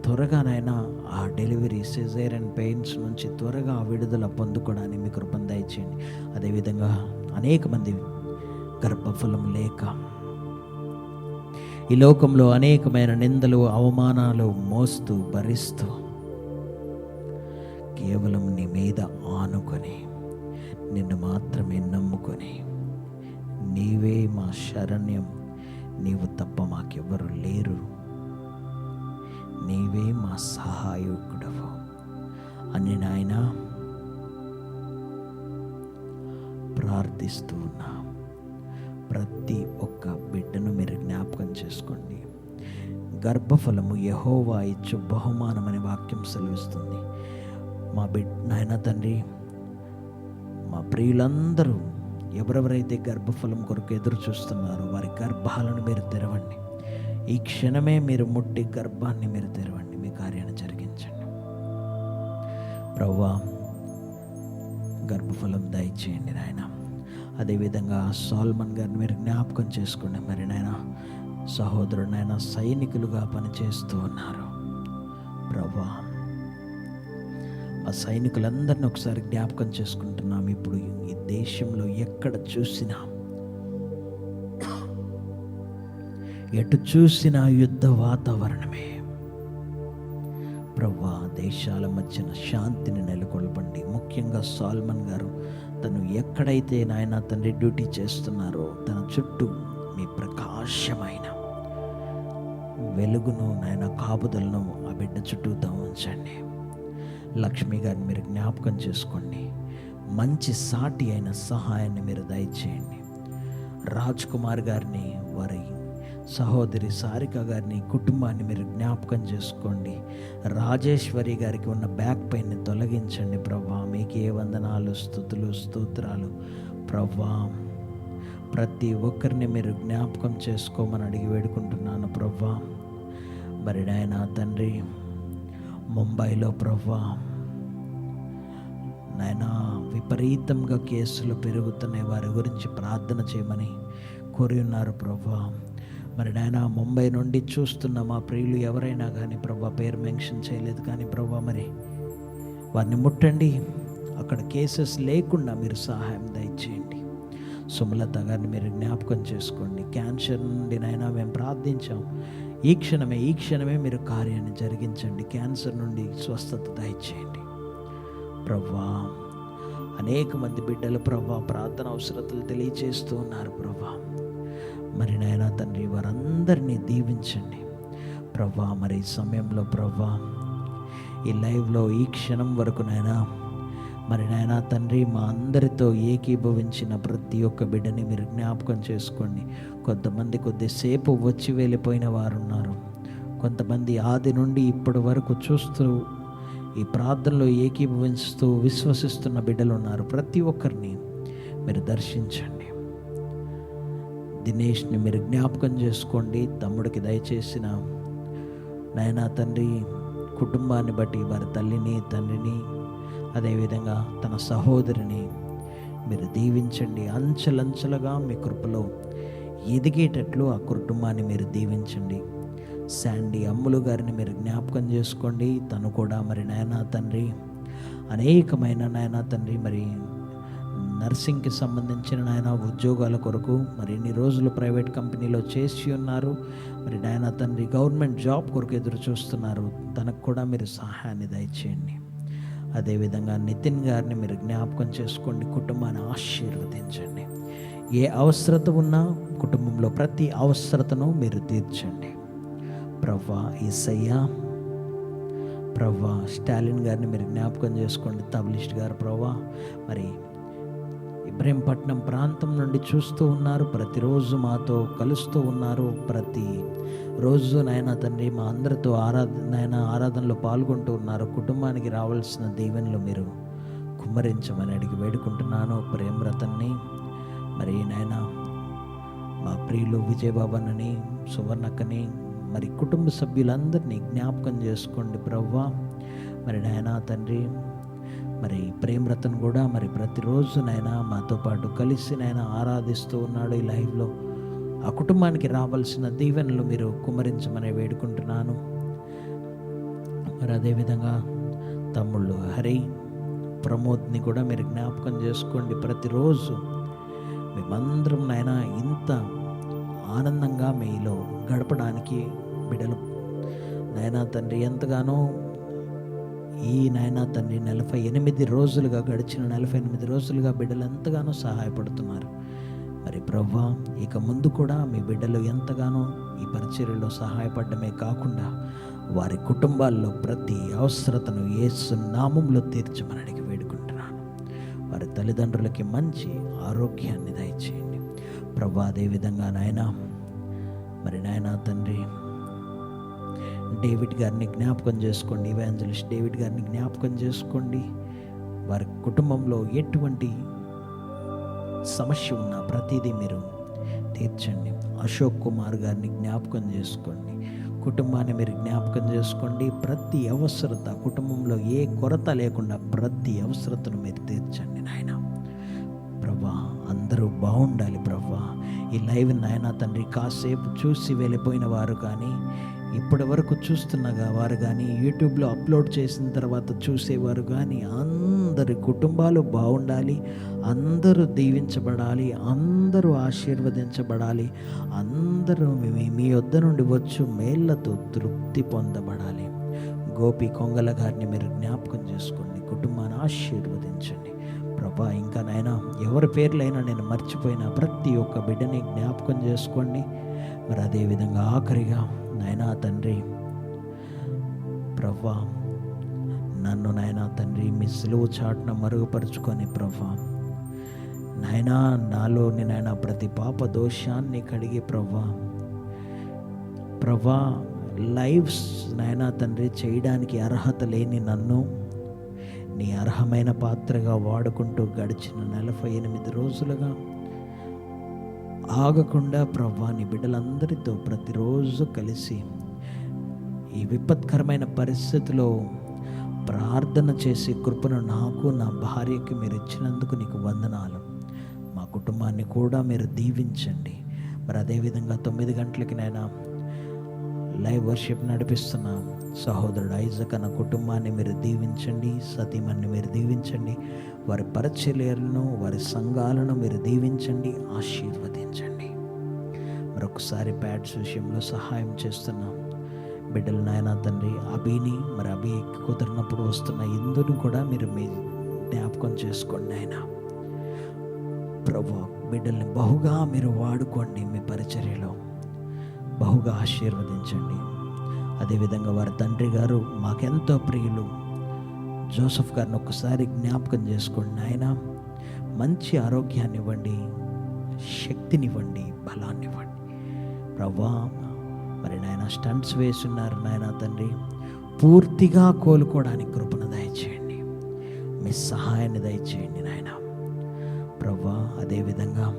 త్వరగా నాయన ఆ డెలివరీ సిజేరియన్ పెయిన్స్ నుంచి త్వరగా విడుదల పొందుకోవడానికి మీ కృపను దయచేయండి. అదేవిధంగా అనేక మంది గర్భఫలం లేక ఈ లోకంలో అనేకమైన నిందలు అవమానాలు మోస్తూ భరిస్తూ కేవలం నీ మీద ఆనుకొని నిన్ను మాత్రమే నమ్ముకొని నీవే మా శరణ్యం, నీవు తప్ప మాకెవ్వరు లేరు, నీవే మా సహాయకుడవు అని నాయన ప్రార్థిస్తూ ఉన్నా. ప్రతి ఒక్క బిడ్డను మీరు జ్ఞాపకం చేసుకోండి. గర్భఫలము యెహోవా ఇచ్చు బహుమానం అనే వాక్యం సెలవిస్తుంది. మా నాయన తండ్రి, మా ప్రియులందరూ ఎవరెవరైతే గర్భఫలం కొరకు ఎదురు చూస్తున్నారో వారి గర్భాలను మీరు తెరవండి. ఈ క్షణమే మీరు ముట్టి గర్భాన్ని మీరు తెరవండి. మీ కార్యాన్ని జరిగించండి ప్రభువా. గర్భఫలం దయచేయండి నాయన. అదేవిధంగా సాల్మన్ గారిని మీరు జ్ఞాపకం చేసుకోండి. మరి నాయన సహోదరుడు నాయన సైనికులుగా పనిచేస్తూ ఉన్నారు ప్రభువా. ఆ సైనికులందరినీ ఒకసారి జ్ఞాపకం చేసుకుంటున్నాం. ఇప్పుడు ఈ దేశంలో ఎక్కడ చూసినా ఎటు చూసినా యుద్ధ వాతావరణమే ప్రభువా. దేశాల మధ్యన శాంతిని నెలకొల్పండి. ముఖ్యంగా సాల్మన్ గారు తను ఎక్కడైతే నాయన తండ్రి డ్యూటీ చేస్తున్నారో తన చుట్టూ మీ ప్రకాశమైన వెలుగును నాయన కాపుదలను ఆ బిడ్డ చుట్టూతో ఉంచండి. లక్ష్మి గారిని మీరు జ్ఞాపకం చేసుకోండి. మంచి సాటి అయిన సహాయాన్ని మీరు దయచేయండి. రాజ్ కుమార్ గారిని, వారి సహోదరి సారిక గారిని, కుటుంబాన్ని మీరు జ్ఞాపకం చేసుకోండి. రాజేశ్వరి గారికి ఉన్న బ్యాక్ పెయిన్ని తొలగించండి ప్రభా. మీకే వందనాలు, స్తుతులు, స్తోత్రాలు ప్రభా. ప్రతి ఒక్కరిని మీరు జ్ఞాపకం చేసుకోమని అడిగి వేడుకుంటున్నాను ప్రభా. మరి నాయన తండ్రి ముంబైలో ప్రభా నాయన విపరీతంగా కేసులు పెరుగుతున్నాయి. వారి గురించి ప్రార్థన చేయమని కోరి ఉన్నారు ప్రభా. మరి నాయన ముంబై నుండి చూస్తున్న మా ప్రియులు ఎవరైనా కానీ ప్రభా, పేరు మెన్షన్ చేయలేదు కానీ ప్రభా, మరి వారిని ముట్టండి. అక్కడ కేసెస్ లేకుండా మీరు సహాయం దయచేయండి. సుమలత గారిని మీరు జ్ఞాపకం చేసుకోండి. క్యాన్సర్ నుండి నాయన మేము ప్రార్థించాం. ఈ క్షణమే మీరు కార్యాన్ని జరిగించండి. క్యాన్సర్ నుండి స్వస్థత దయచేయండి ప్రభా. అనేక మంది బిడ్డలు ప్రభా ప్రార్థన అవసరతలు తెలియచేస్తూ ఉన్నారు ప్రభా. మరి నాయన తండ్రి వారందరినీ దీవించండి ప్రభా. మరి ఈ సమయంలో ప్రభా ఈ లైవ్లో ఈ క్షణం వరకు నాయన మరి నాయన తండ్రి మా అందరితో ఏకీభవించిన ప్రతి ఒక్క బిడ్డని మీరు జ్ఞాపకం చేసుకోండి. కొంతమంది కొద్దిసేపు వచ్చి వెళ్ళిపోయిన వారు ఉన్నారు. కొంతమంది ఆది నుండి ఇప్పటి వరకు చూస్తూ ఈ ప్రార్థనలో ఏకీభవిస్తూ విశ్వసిస్తున్న బిడ్డలు ఉన్నారు. ప్రతి ఒక్కరిని మీరు దర్శించండి. దినేష్ని మీరు జ్ఞాపకం చేసుకోండి. తమ్ముడికి దయచేసిన నాయన తండ్రి కుటుంబాన్ని బట్టి వారి తల్లిని, తండ్రిని, అదేవిధంగా తన సహోదరిని మీరు దీవించండి. అంచెలంచెలుగా మీ కృపలో ఎదిగేటట్లు ఆ కుటుంబాన్ని మీరు దీవించండి. శాండీ అమ్ములు గారిని మీరు జ్ఞాపకం చేసుకోండి. తను కూడా మరి నాయనా తండ్రి అనేకమైన నాయనా తండ్రి మరి నర్సింగ్కి సంబంధించిన నాయన ఉద్యోగాల కొరకు మరి ఇన్ని రోజులు ప్రైవేట్ కంపెనీలో చేసి ఉన్నారు. మరి నాయనా తండ్రి గవర్నమెంట్ జాబ్ కొరకు ఎదురు చూస్తున్నారు. తనకు కూడా మీరు సహాయాన్ని దయచేయండి. అదేవిధంగా నితిన్ గారిని మీరు జ్ఞాపకం చేసుకోండి. కుటుంబాన్ని ఆశీర్వదించండి. ఏ అవసరత ఉన్నా కుటుంబంలో ప్రతి అవసరతను మీరు తీర్చండి ప్రవ్వా. యేసయ్యా ప్రవ్వా, స్టాలిన్ గారిని మీరు జ్ఞాపకం చేసుకోండి. తబలిస్ట్ గారు ప్రవ్వా, మరి ఇబ్రహీంపట్నం ప్రాంతం నుండి చూస్తూ ఉన్నారు, ప్రతిరోజు మాతో కలుస్తూ ఉన్నారు, ప్రతి రోజు నాయన తండ్రి మా అందరితో ఆరాధనలో పాల్గొంటూ ఉన్నారు. కుటుంబానికి రావాల్సిన దీవెనలు మీరు కుమ్మరించమని అడిగి వేడుకుంటున్నాను. ప్రేమరతన్ని మరి నాయన మా ప్రియులు విజయబాబన్నని, సువర్ణక్కని, మరి కుటుంబ సభ్యులందరినీ జ్ఞాపకం చేసుకోండి ప్రవ్వా. మరి నాయన తండ్రి మరి ప్రేమరతన్ కూడా మరి ప్రతిరోజు నాయన మాతో పాటు కలిసి నాయన ఆరాధిస్తూ ఉన్నాడు ఈ లైవ్లో. ఆ కుటుంబానికి రావాల్సిన దీవెనలు మీరు కుమ్మరించమని వేడుకుంటున్నాను. మరి అదేవిధంగా తమ్ముళ్ళు హరి, ప్రమోద్ని కూడా మీరు జ్ఞాపకం చేసుకోండి. ప్రతిరోజు మేమందరం నాయన ఇంత ఆనందంగా మీలో గడపడానికి బిడ్డలు నాయనా తండ్రి ఎంతగానో ఈ నాయనా తండ్రి 48 రోజులుగా గడిచిన 48 రోజులుగా బిడ్డలు ఎంతగానో సహాయపడుతున్నారు. మరి ప్రవ్వా, ఇక ముందు కూడా మీ బిడ్డలు ఎంతగానో ఈ పరిచర్యలో సహాయపడమే కాకుండా వారి కుటుంబాల్లో ప్రతి అవసరతను యేసు నామములో తీర్చమని అడిగి వేడుకుంటున్నాను. వారి తల్లిదండ్రులకి మంచి ఆరోగ్యాన్ని దయచేయండి ప్రవ్వా. అదేవిధంగా నాయనా మరి నాయనా తండ్రి డేవిడ్ గారిని జ్ఞాపకం చేసుకోండి, ఇవాంజలిస్ట్ డేవిడ్ గారిని జ్ఞాపకం చేసుకోండి. వారి కుటుంబంలో ఎటువంటి సమస్య ఉన్నా ప్రతిదీ మీరు తీర్చండి. అశోక్ కుమార్ గారిని జ్ఞాపకం చేసుకోండి, కుటుంబాన్ని మీరు జ్ఞాపకం చేసుకోండి. ప్రతి అవసరత కుటుంబంలో ఏ కొరత లేకుండా ప్రతి అవసరతను మీరు తీర్చండి నాయన ప్రభా. అందరూ బాగుండాలి ప్రభా. ఈ లైవ్ నాయన తండ్రి కాసేపు చూసి వెళ్ళిపోయిన వారు కానీ, ఇప్పటి వరకు చూస్తున్న వారు కానీ, యూట్యూబ్లో అప్లోడ్ చేసిన తర్వాత చూసేవారు కానీ, అందరి కుటుంబాలు బాగుండాలి, అందరూ దీవించబడాలి, అందరూ ఆశీర్వదించబడాలి, అందరూ మీ వద్ద నుండి వచ్చు మేళ్లతో తృప్తి పొందబడాలి. గోపి కొంగల గారిని మీరు జ్ఞాపకం చేసుకోండి, కుటుంబాన్ని ఆశీర్వదించండి ప్రభా. ఇంకా నాయనా ఎవరి పేర్లైనా నేను మర్చిపోయినా ప్రతి ఒక్క బిడ్డని జ్ఞాపకం చేసుకోండి. మరి అదేవిధంగా ఆఖరిగా నాయనా తండ్రి ప్రభా, నన్ను నాయనా తండ్రి మీ సిలువ చాటున మరుగుపరుచుకొని ప్రభా నాయనా నాలోని నాయనా ప్రతి పాప దోషాన్ని కడిగి ప్రభా లైవ్స్ నాయనా తండ్రి చేయడానికి అర్హత లేని నన్ను నీ అర్హమైన పాత్రగా వాడుకుంటూ గడిచిన 48 రోజులుగా ఆగకుండా ప్రభా నీ బిడ్డలందరితో ప్రతిరోజు కలిసి ఈ విపత్కరమైన పరిస్థితిలో ప్రార్థన చేసే కృపను నాకు, నా భార్యకి మీరు ఇచ్చినందుకు నీకు వందనాలు. మా కుటుంబాన్ని కూడా మీరు దీవించండి. మరి అదేవిధంగా 9 గంటలకి నైనా లైవ్ వర్షిప్ నడిపిస్తున్న సహోదరుడు ఐజక్ అన్న కుటుంబాన్ని మీరు దీవించండి, సతీమణ్ణి మీరు దీవించండి, వారి పరిచర్యలను వారి సంఘాలను మీరు దీవించండి, ఆశీర్వదించండి. మరొకసారి ప్యాడ్స్ విషయంలో సహాయం చేస్తున్నాం బిడ్డలు నాయనా తండ్రి అభిని, మరి అభి కుదిరినప్పుడు వస్తున్న ఇందును కూడా మీరు మీ జ్ఞాపకం చేసుకోండి ఆయన ప్రభు. బిడ్డల్ని బహుగా మీరు వాడుకోండి, మీ పరిచర్యలో బహుగా ఆశీర్వదించండి. అదేవిధంగా వారి తండ్రి గారు మాకెంతో ప్రియులు జోసెఫ్ గారిని ఒక్కసారి జ్ఞాపకం చేసుకోండి నాయన. మంచి ఆరోగ్యాన్ని ఇవ్వండి, శక్తినివ్వండి, బలాన్ని ఇవ్వండి ప్రభా. మరి నాయన స్టంట్స్ వేస్తున్నారు నాయన తండ్రి, పూర్తిగా కోలుకోవడానికి కృపను దయచేయండి, మీ సహాయాన్ని దయచేయండి నాయన ప్రభా. అదేవిధంగా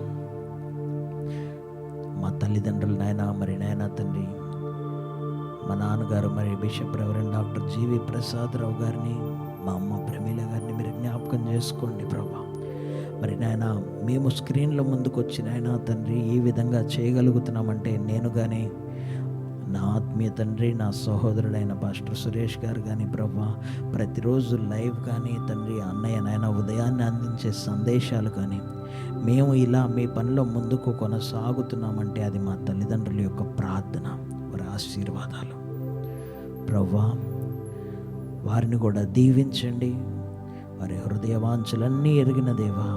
మా తల్లిదండ్రులు నాయన, మరి నాయన తండ్రి మా నాన్నగారు మరి బిషప్ రెవరెండ్ డాక్టర్ జీవి ప్రసాదరావు గారిని, మా అమ్మ ప్రమీల గారిని మీరు జ్ఞాపకం చేసుకోండి ప్రభా. మరి నాయన మేము స్క్రీన్ల ముందుకు వచ్చి నాయన తండ్రి ఈ విధంగా చేయగలుగుతున్నామంటే నేను కానీ, నా ఆత్మీయ తండ్రి, నా సహోదరుడైన పాస్టర్ సురేష్ గారు కానీ ప్రభా, ప్రతిరోజు లైవ్ కానీ తండ్రి అన్నయ్య నాయన ఉదయాన్నే అందించే సందేశాలు కానీ, మేము ఇలా మీ పనిలో ముందుకు కొనసాగుతున్నామంటే అది మా తల్లిదండ్రుల యొక్క ప్రార్థన, వారి ఆశీర్వాదాలు ప్రభా. వారిని కూడా దీవించండి, వారి హృదయ వాంఛలన్నీ ఎరిగిన దేవా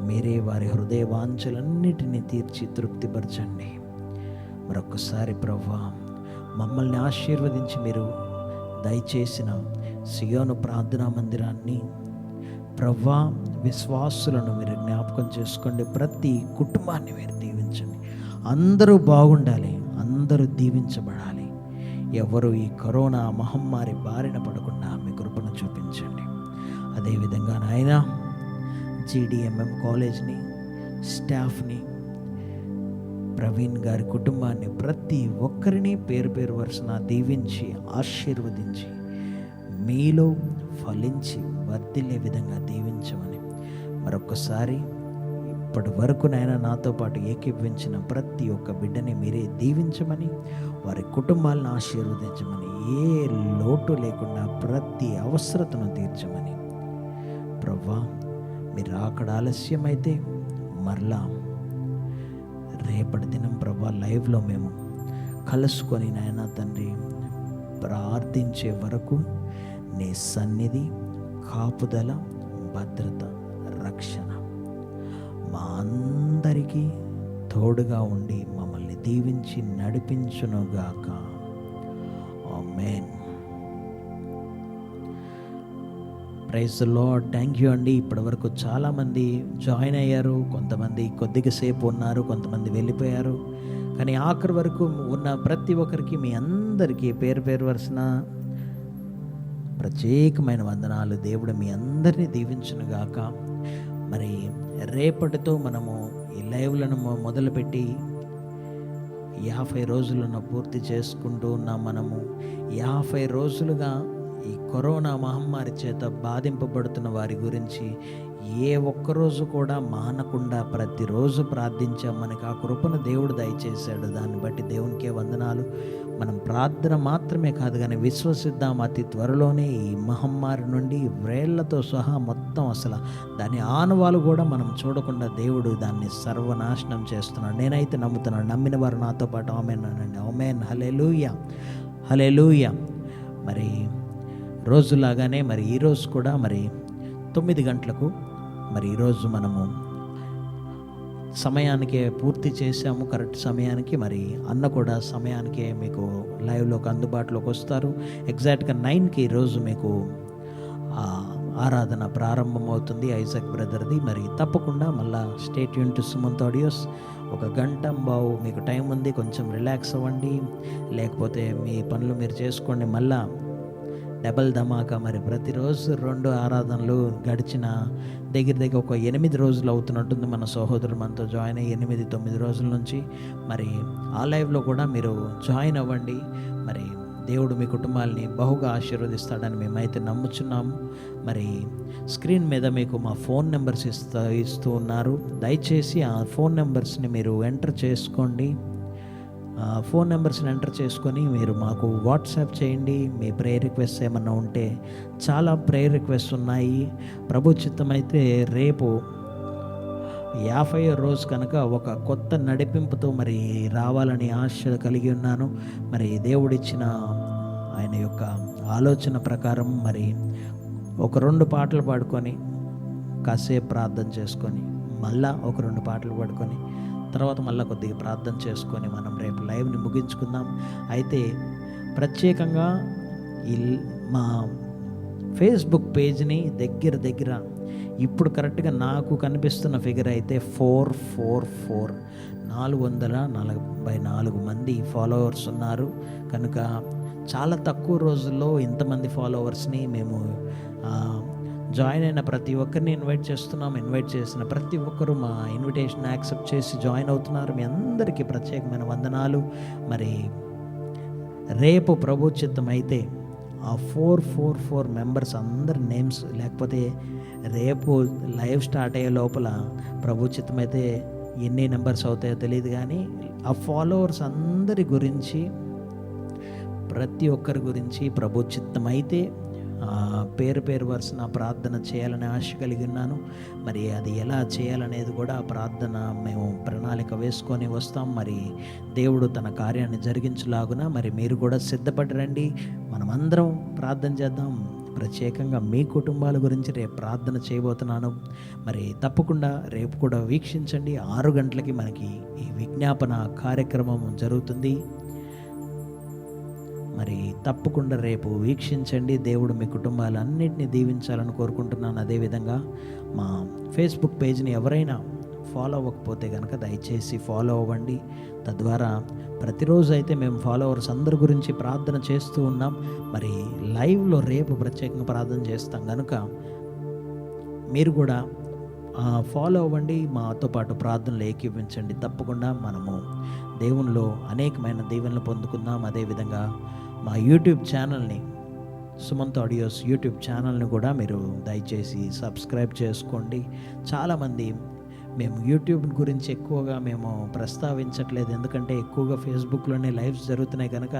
మీరే వారి హృదయ వాంఛలన్నిటినీ తీర్చి తృప్తిపరచండి. మరొకసారి ప్రభువా, మమ్మల్ని ఆశీర్వదించి మీరు దయచేసిన సియోను ప్రార్థనా మందిరాన్ని ప్రభువా, విశ్వాసులను మీరు జ్ఞాపకం చేసుకోండి. ప్రతి కుటుంబాన్ని మీరు దీవించండి. అందరూ బాగుండాలి, అందరూ దీవించబడాలి. ఎవరు ఈ కరోనా మహమ్మారి బారిన పడకుండా మీ కృపను చూపించండి. అదేవిధంగా నాయనా, GDMM కాలేజ్ని, స్టాఫ్ని, ప్రవీణ్ గారి కుటుంబాన్ని, ప్రతి ఒక్కరిని పేరు పేరు వరుసన దీవించి ఆశీర్వదించి మీలో ఫలించి వర్ధిల్లే విధంగా దీవించమని మరొకసారి ఇప్పటి వరకు నాయనా నాతో పాటు ఏకీభవించిన ప్రతి ఒక్క బిడ్డని మీరే దీవించమని, వారి కుటుంబాలను ఆశీర్వదించమని, ఏ లోటు లేకుండా ప్రతి అవసరతను తీర్చమని. ప్రభువా, మీరు అక్కడ ఆలస్యమైతే మరలా రేపటి దినం ప్రభా లైవ్లో మేము కలుసుకొని నాయనా తండ్రి ప్రార్థించే వరకు నీ సన్నిధి, కాపుదల, భద్రత, రక్షణ మా అందరికీ తోడుగా ఉండి మమ్మల్ని దీవించి నడిపించునుగాక. ఆమేన్. Praise the lord. Thank you అండి. ఇప్పటివరకు చాలామంది జాయిన్ అయ్యారు. కొంతమంది కొద్దిగా సేపు ఉన్నారు, కొంతమంది వెళ్ళిపోయారు. కానీ ఆఖరి వరకు ఉన్న ప్రతి ఒక్కరికి, మీ అందరికీ పేరు పేరు వరుసన ప్రత్యేకమైన వందనాలు. దేవుడు మీ అందరినీ దీవించునుగాక. మరి రేపటితో మనము ఈ లైవ్లను మొదలుపెట్టి 50 రోజులను పూర్తి చేసుకుంటూ ఉన్నాం. మనము 50 రోజులుగా ఈ కరోనా మహమ్మారి చేత బాధింపబడుతున్న వారి గురించి ఏ ఒక్కరోజు కూడా మానకుండా ప్రతిరోజు ప్రార్థించాం. మనకు ఆ కృపను దేవుడు దయచేశాడు. దాన్ని బట్టి దేవునికే వందనాలు. మనం ప్రార్థన మాత్రమే కాదు కానీ విశ్వసిద్దాం, అతి త్వరలోనే ఈ మహమ్మారి నుండి వ్రేళ్లతో సహా మొత్తం అసలు దాని ఆనవాలు కూడా మనం చూడకుండా దేవుడు దాన్ని సర్వనాశనం చేస్తున్నాడు. నేనైతే నమ్ముతున్నాను. నమ్మిన వారు నాతో పాటు ఆమేన్ అనండి. ఆమేన్. హల్లెలూయా, హల్లెలూయా. మరి రోజులాగానే మరి ఈరోజు కూడా మరి 9 గంటలకు మరి ఈరోజు మనము సమయానికే పూర్తి చేసాము, కరెక్ట్ సమయానికి. మరి అన్న కూడా సమయానికే మీకు లైవ్లోకి అందుబాటులోకి వస్తారు. ఎగ్జాక్ట్గా 9కి ఈరోజు మీకు ఆరాధన ప్రారంభమవుతుంది, ఐజాక్ బ్రదర్ది. మరి తప్పకుండా మళ్ళా stay tune to Sumanth audios. 1 గంట బావు మీకు టైం ఉంది, కొంచెం రిలాక్స్ అవ్వండి, లేకపోతే మీ పనులు మీరు చేసుకోండి. మళ్ళా డబల్ ధమాకా. మరి ప్రతిరోజు 2 ఆరాధనలు గడిచిన దగ్గర ఒక 8 రోజులు అవుతున్నట్టుంది. మన సహోదరులు మనతో జాయిన్ అయ్యి 8-9 రోజుల నుంచి మరి ఆ లైవ్లో కూడా మీరు జాయిన్ అవ్వండి. మరి దేవుడు మీ కుటుంబాలని బహుగా ఆశీర్వదిస్తాడని మేమైతే నమ్ముచున్నాము. మరి స్క్రీన్ మీద మీకు మా ఫోన్ నెంబర్స్ ఇస్తూ ఉన్నారు. దయచేసి ఆ ఫోన్ నెంబర్స్ని మీరు ఎంటర్ చేసుకోండి. ఫోన్ నెంబర్స్ని ఎంటర్ చేసుకొని మీరు మాకు వాట్సాప్ చేయండి. మీ ప్రేయర్ రిక్వెస్ట్ ఏమన్నా ఉంటే, చాలా ప్రేయర్ రిక్వెస్ట్ ఉన్నాయి. ప్రభు చిత్తమైతే రేపు 50వ రోజు కనుక ఒక కొత్త నడిపింపుతో మరి రావాలని ఆశ కలిగి ఉన్నాను. మరి దేవుడిచ్చిన ఆయన యొక్క ఆలోచన ప్రకారం మరి ఒక 2 పాటలు పాడుకొని కాసేపు ప్రార్థన చేసుకొని మళ్ళా ఒక 2 పాటలు పాడుకొని తర్వాత మళ్ళీ కొద్దిగా ప్రార్థన చేసుకొని మనం రేపు లైవ్ని ముగించుకుందాం. అయితే ప్రత్యేకంగా మా ఫేస్బుక్ పేజ్ని దగ్గర ఇప్పుడు కరెక్ట్గా నాకు కనిపిస్తున్న ఫిగర్ అయితే 444 మంది ఫాలోవర్స్ ఉన్నారు. కనుక చాలా తక్కువ రోజుల్లో ఇంతమంది ఫాలోవర్స్ని మేము జాయిన్ అయిన ప్రతి ఒక్కరిని ఇన్వైట్ చేస్తున్నాం. ఇన్వైట్ చేసిన ప్రతి ఒక్కరూ మా ఇన్విటేషన్ యాక్సెప్ట్ చేసి జాయిన్ అవుతున్నారు. మీ అందరికీ ప్రత్యేకమైన వందనాలు. మరి రేపు ప్రభు చిత్తం అయితే ఆ 444 మెంబర్స్ అందరి నేమ్స్, లేకపోతే రేపు లైవ్ స్టార్ట్ అయ్యే లోపల ప్రభు చిత్తం అయితే ఎన్ని నెంబర్స్ అవుతాయో తెలియదు, కానీ ఆ ఫాలోవర్స్ అందరి గురించి, ప్రతి ఒక్కరి గురించి ప్రభు చిత్తం అయితే పేరు వరుసన ప్రార్థన చేయాలని ఆశ కలిగి ఉన్నాను. మరి అది ఎలా చేయాలనేది కూడా ప్రార్థన మేము ప్రణాళిక వేసుకొని వస్తాం. మరి దేవుడు తన కార్యాన్ని జరిగించలాగున మరి మీరు కూడా సిద్ధపడి రండి. మనమందరం ప్రార్థన చేద్దాం. ప్రత్యేకంగా మీ కుటుంబాల గురించి రేపు ప్రార్థన చేయబోతున్నాను. మరి తప్పకుండా రేపు కూడా వీక్షించండి. 6 గంటలకి మనకి ఈ విజ్ఞాపన కార్యక్రమం జరుగుతుంది. మరి తప్పకుండా రేపు వీక్షించండి. దేవుడు మీ కుటుంబాలన్నింటినీ దీవించాలని కోరుకుంటున్నాను. అదేవిధంగా మా ఫేస్బుక్ పేజ్ని ఎవరైనా ఫాలో అవ్వకపోతే కనుక దయచేసి ఫాలో అవ్వండి. తద్వారా ప్రతిరోజు అయితే మేము ఫాలోవర్స్ అందరి గురించి ప్రార్థన చేస్తూ ఉన్నాం. మరి లైవ్లో రేపు ప్రత్యేకంగా ప్రార్థన చేస్తాం కనుక మీరు కూడా ఫాలో అవ్వండి, మాతో పాటు ప్రార్థనలు ఏకీవించండి. తప్పకుండా మనము దేవునిలో అనేకమైన దీవెనలు పొందుకుందాం. అదేవిధంగా మా యూట్యూబ్ ఛానల్ని, సుమంత్ ఆడియోస్ యూట్యూబ్ ఛానల్ని కూడా మీరు దయచేసి సబ్స్క్రైబ్ చేసుకోండి. చాలామంది మేము యూట్యూబ్ గురించి ఎక్కువగా మేము ప్రస్తావించట్లేదు, ఎందుకంటే ఎక్కువగా ఫేస్బుక్లోనే లైవ్స్ జరుగుతున్నాయి కనుక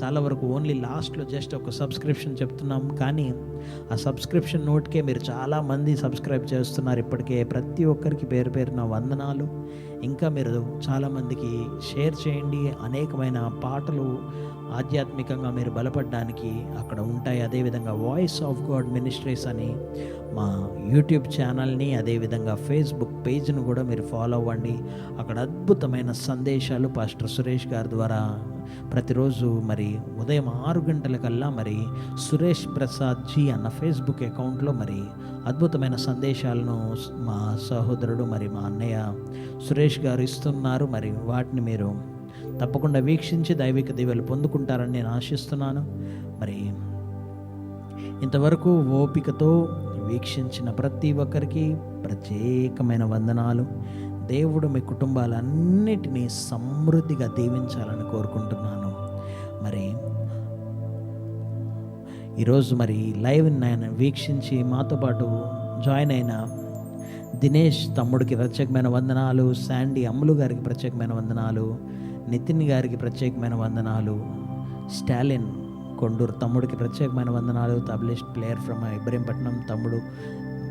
చాలా వరకు ఓన్లీ లాస్ట్లో జస్ట్ ఒక సబ్స్క్రిప్షన్ చెప్తున్నాం. కానీ ఆ సబ్స్క్రిప్షన్ నోట్కే మీరు చాలామంది సబ్స్క్రైబ్ చేస్తున్నారు. ఇప్పటికే ప్రతి ఒక్కరికి పేరు పేరున వందనాలు. ఇంకా మీరు చాలామందికి షేర్ చేయండి. అనేకమైన పాటలు ఆధ్యాత్మికంగా మీరు బలపడడానికి అక్కడ ఉంటాయి. అదేవిధంగా వాయిస్ ఆఫ్ గాడ్ మినిస్ట్రీస్ అని మా యూట్యూబ్ ఛానల్ని, అదేవిధంగా ఫేస్బుక్ పేజ్ను కూడా మీరు ఫాలో అవ్వండి. అక్కడ అద్భుతమైన సందేశాలు పాస్టర్ సురేష్ గారి ద్వారా ప్రతిరోజు మరి ఉదయం 6 గంటలకల్లా మరి సురేష్ ప్రసాద్ జీ అన్న ఫేస్బుక్ అకౌంట్లో మరి అద్భుతమైన సందేశాలను మా సహోదరుడు మరి మా అన్నయ్య సురేష్ గారు ఇస్తున్నారు. మరి వాటిని మీరు తప్పకుండా వీక్షించి దైవిక దీవెనలు పొందుకుంటారని నేను ఆశిస్తున్నాను. మరి ఇంతవరకు ఓపికతో వీక్షించిన ప్రతి ఒక్కరికి ప్రత్యేకమైన వందనాలు. దేవుడు మీ కుటుంబాలన్నిటినీ సమృద్ధిగా దీవించాలని కోరుకుంటున్నాను. మరి ఈరోజు మరి లైవ్ నేను వీక్షించి మాతో పాటు జాయిన్ అయిన దినేష్ తమ్ముడికి ప్రత్యేకమైన వందనాలు, శాండీ అమ్ములు గారికి ప్రత్యేకమైన వందనాలు, నితిన్ గారికి ప్రత్యేకమైన వందనాలు, స్టాలిన్ కొండూరు తమ్ముడికి ప్రత్యేకమైన వందనాలు, తబలిస్ట్ ప్లేయర్ ఫ్రమ్ ఇబ్రహీంపట్నం తమ్ముడు,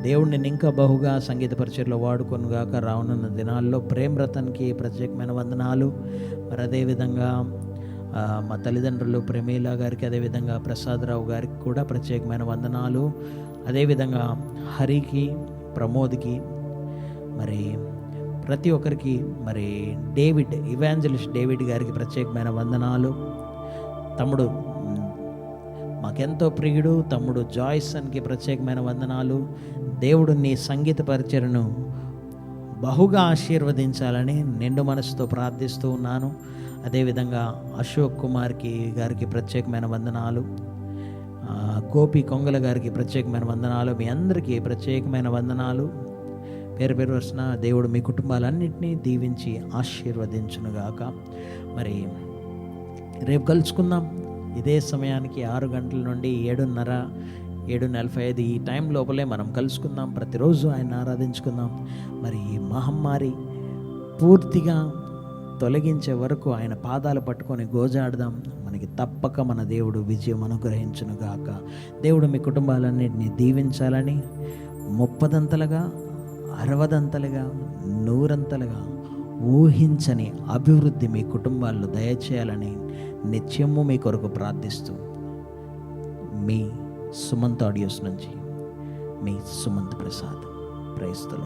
దేవుడిని ఇంకా బహుగా సంగీత పరిచయలో వాడుకొనుగాక రానున్న దినాల్లో ప్రేమ్ రతన్కి ప్రత్యేకమైన వందనాలు. మరి అదేవిధంగా మా తల్లిదండ్రులు ప్రమీల గారికి, అదేవిధంగా ప్రసాదరావు గారికి కూడా ప్రత్యేకమైన వందనాలు. అదేవిధంగా హరికి, ప్రమోద్కి, మరి ప్రతి ఒక్కరికి, మరి డేవిడ్ ఇవాంజలిస్ట్ డేవిడ్ గారికి ప్రత్యేకమైన వందనాలు. తమ్ముడు మాకెంతో ప్రియుడు తమ్ముడు జాయ్సన్కి ప్రత్యేకమైన వందనాలు. దేవుడు నీ సంగీత పరిచయను బహుగా ఆశీర్వదించాలని నిండు మనసుతో ప్రార్థిస్తూ ఉన్నాను. అదేవిధంగా అశోక్ కుమార్కి గారికి ప్రత్యేకమైన వందనాలు, గోపి కొంగల గారికి ప్రత్యేకమైన వందనాలు. మీ అందరికీ ప్రత్యేకమైన వందనాలు. పేరు పేరు వరుసన దేవుడు మీ కుటుంబాలన్నింటినీ దీవించి ఆశీర్వదించునుగాక. మరి రేపు కలుసుకుందాం ఇదే సమయానికి 6 గంటల నుండి 7:30, 7:45 ఈ టైం లోపలే మనం కలుసుకుందాం. ప్రతిరోజు ఆయన ఆరాధించుకుందాం. మరి ఈ మహమ్మారి పూర్తిగా తొలగించే వరకు ఆయన పాదాలు పట్టుకొని గోజాడదాం. మనకి తప్పక మన దేవుడు విజయం అనుగ్రహించునుగాక. దేవుడు మీ కుటుంబాలన్నింటినీ దీవించాలని 30దంతలుగా 60దంతలుగా 100ంతలుగా ఊహించని అభివృద్ధి మీ కుటుంబాల్లో దయచేయాలని నిత్యము మీ కొరకు ప్రార్థిస్తూ మీ సుమంత్ ఆడియోస్ నుంచి మీ Sumanth Prasad. Praise the lord.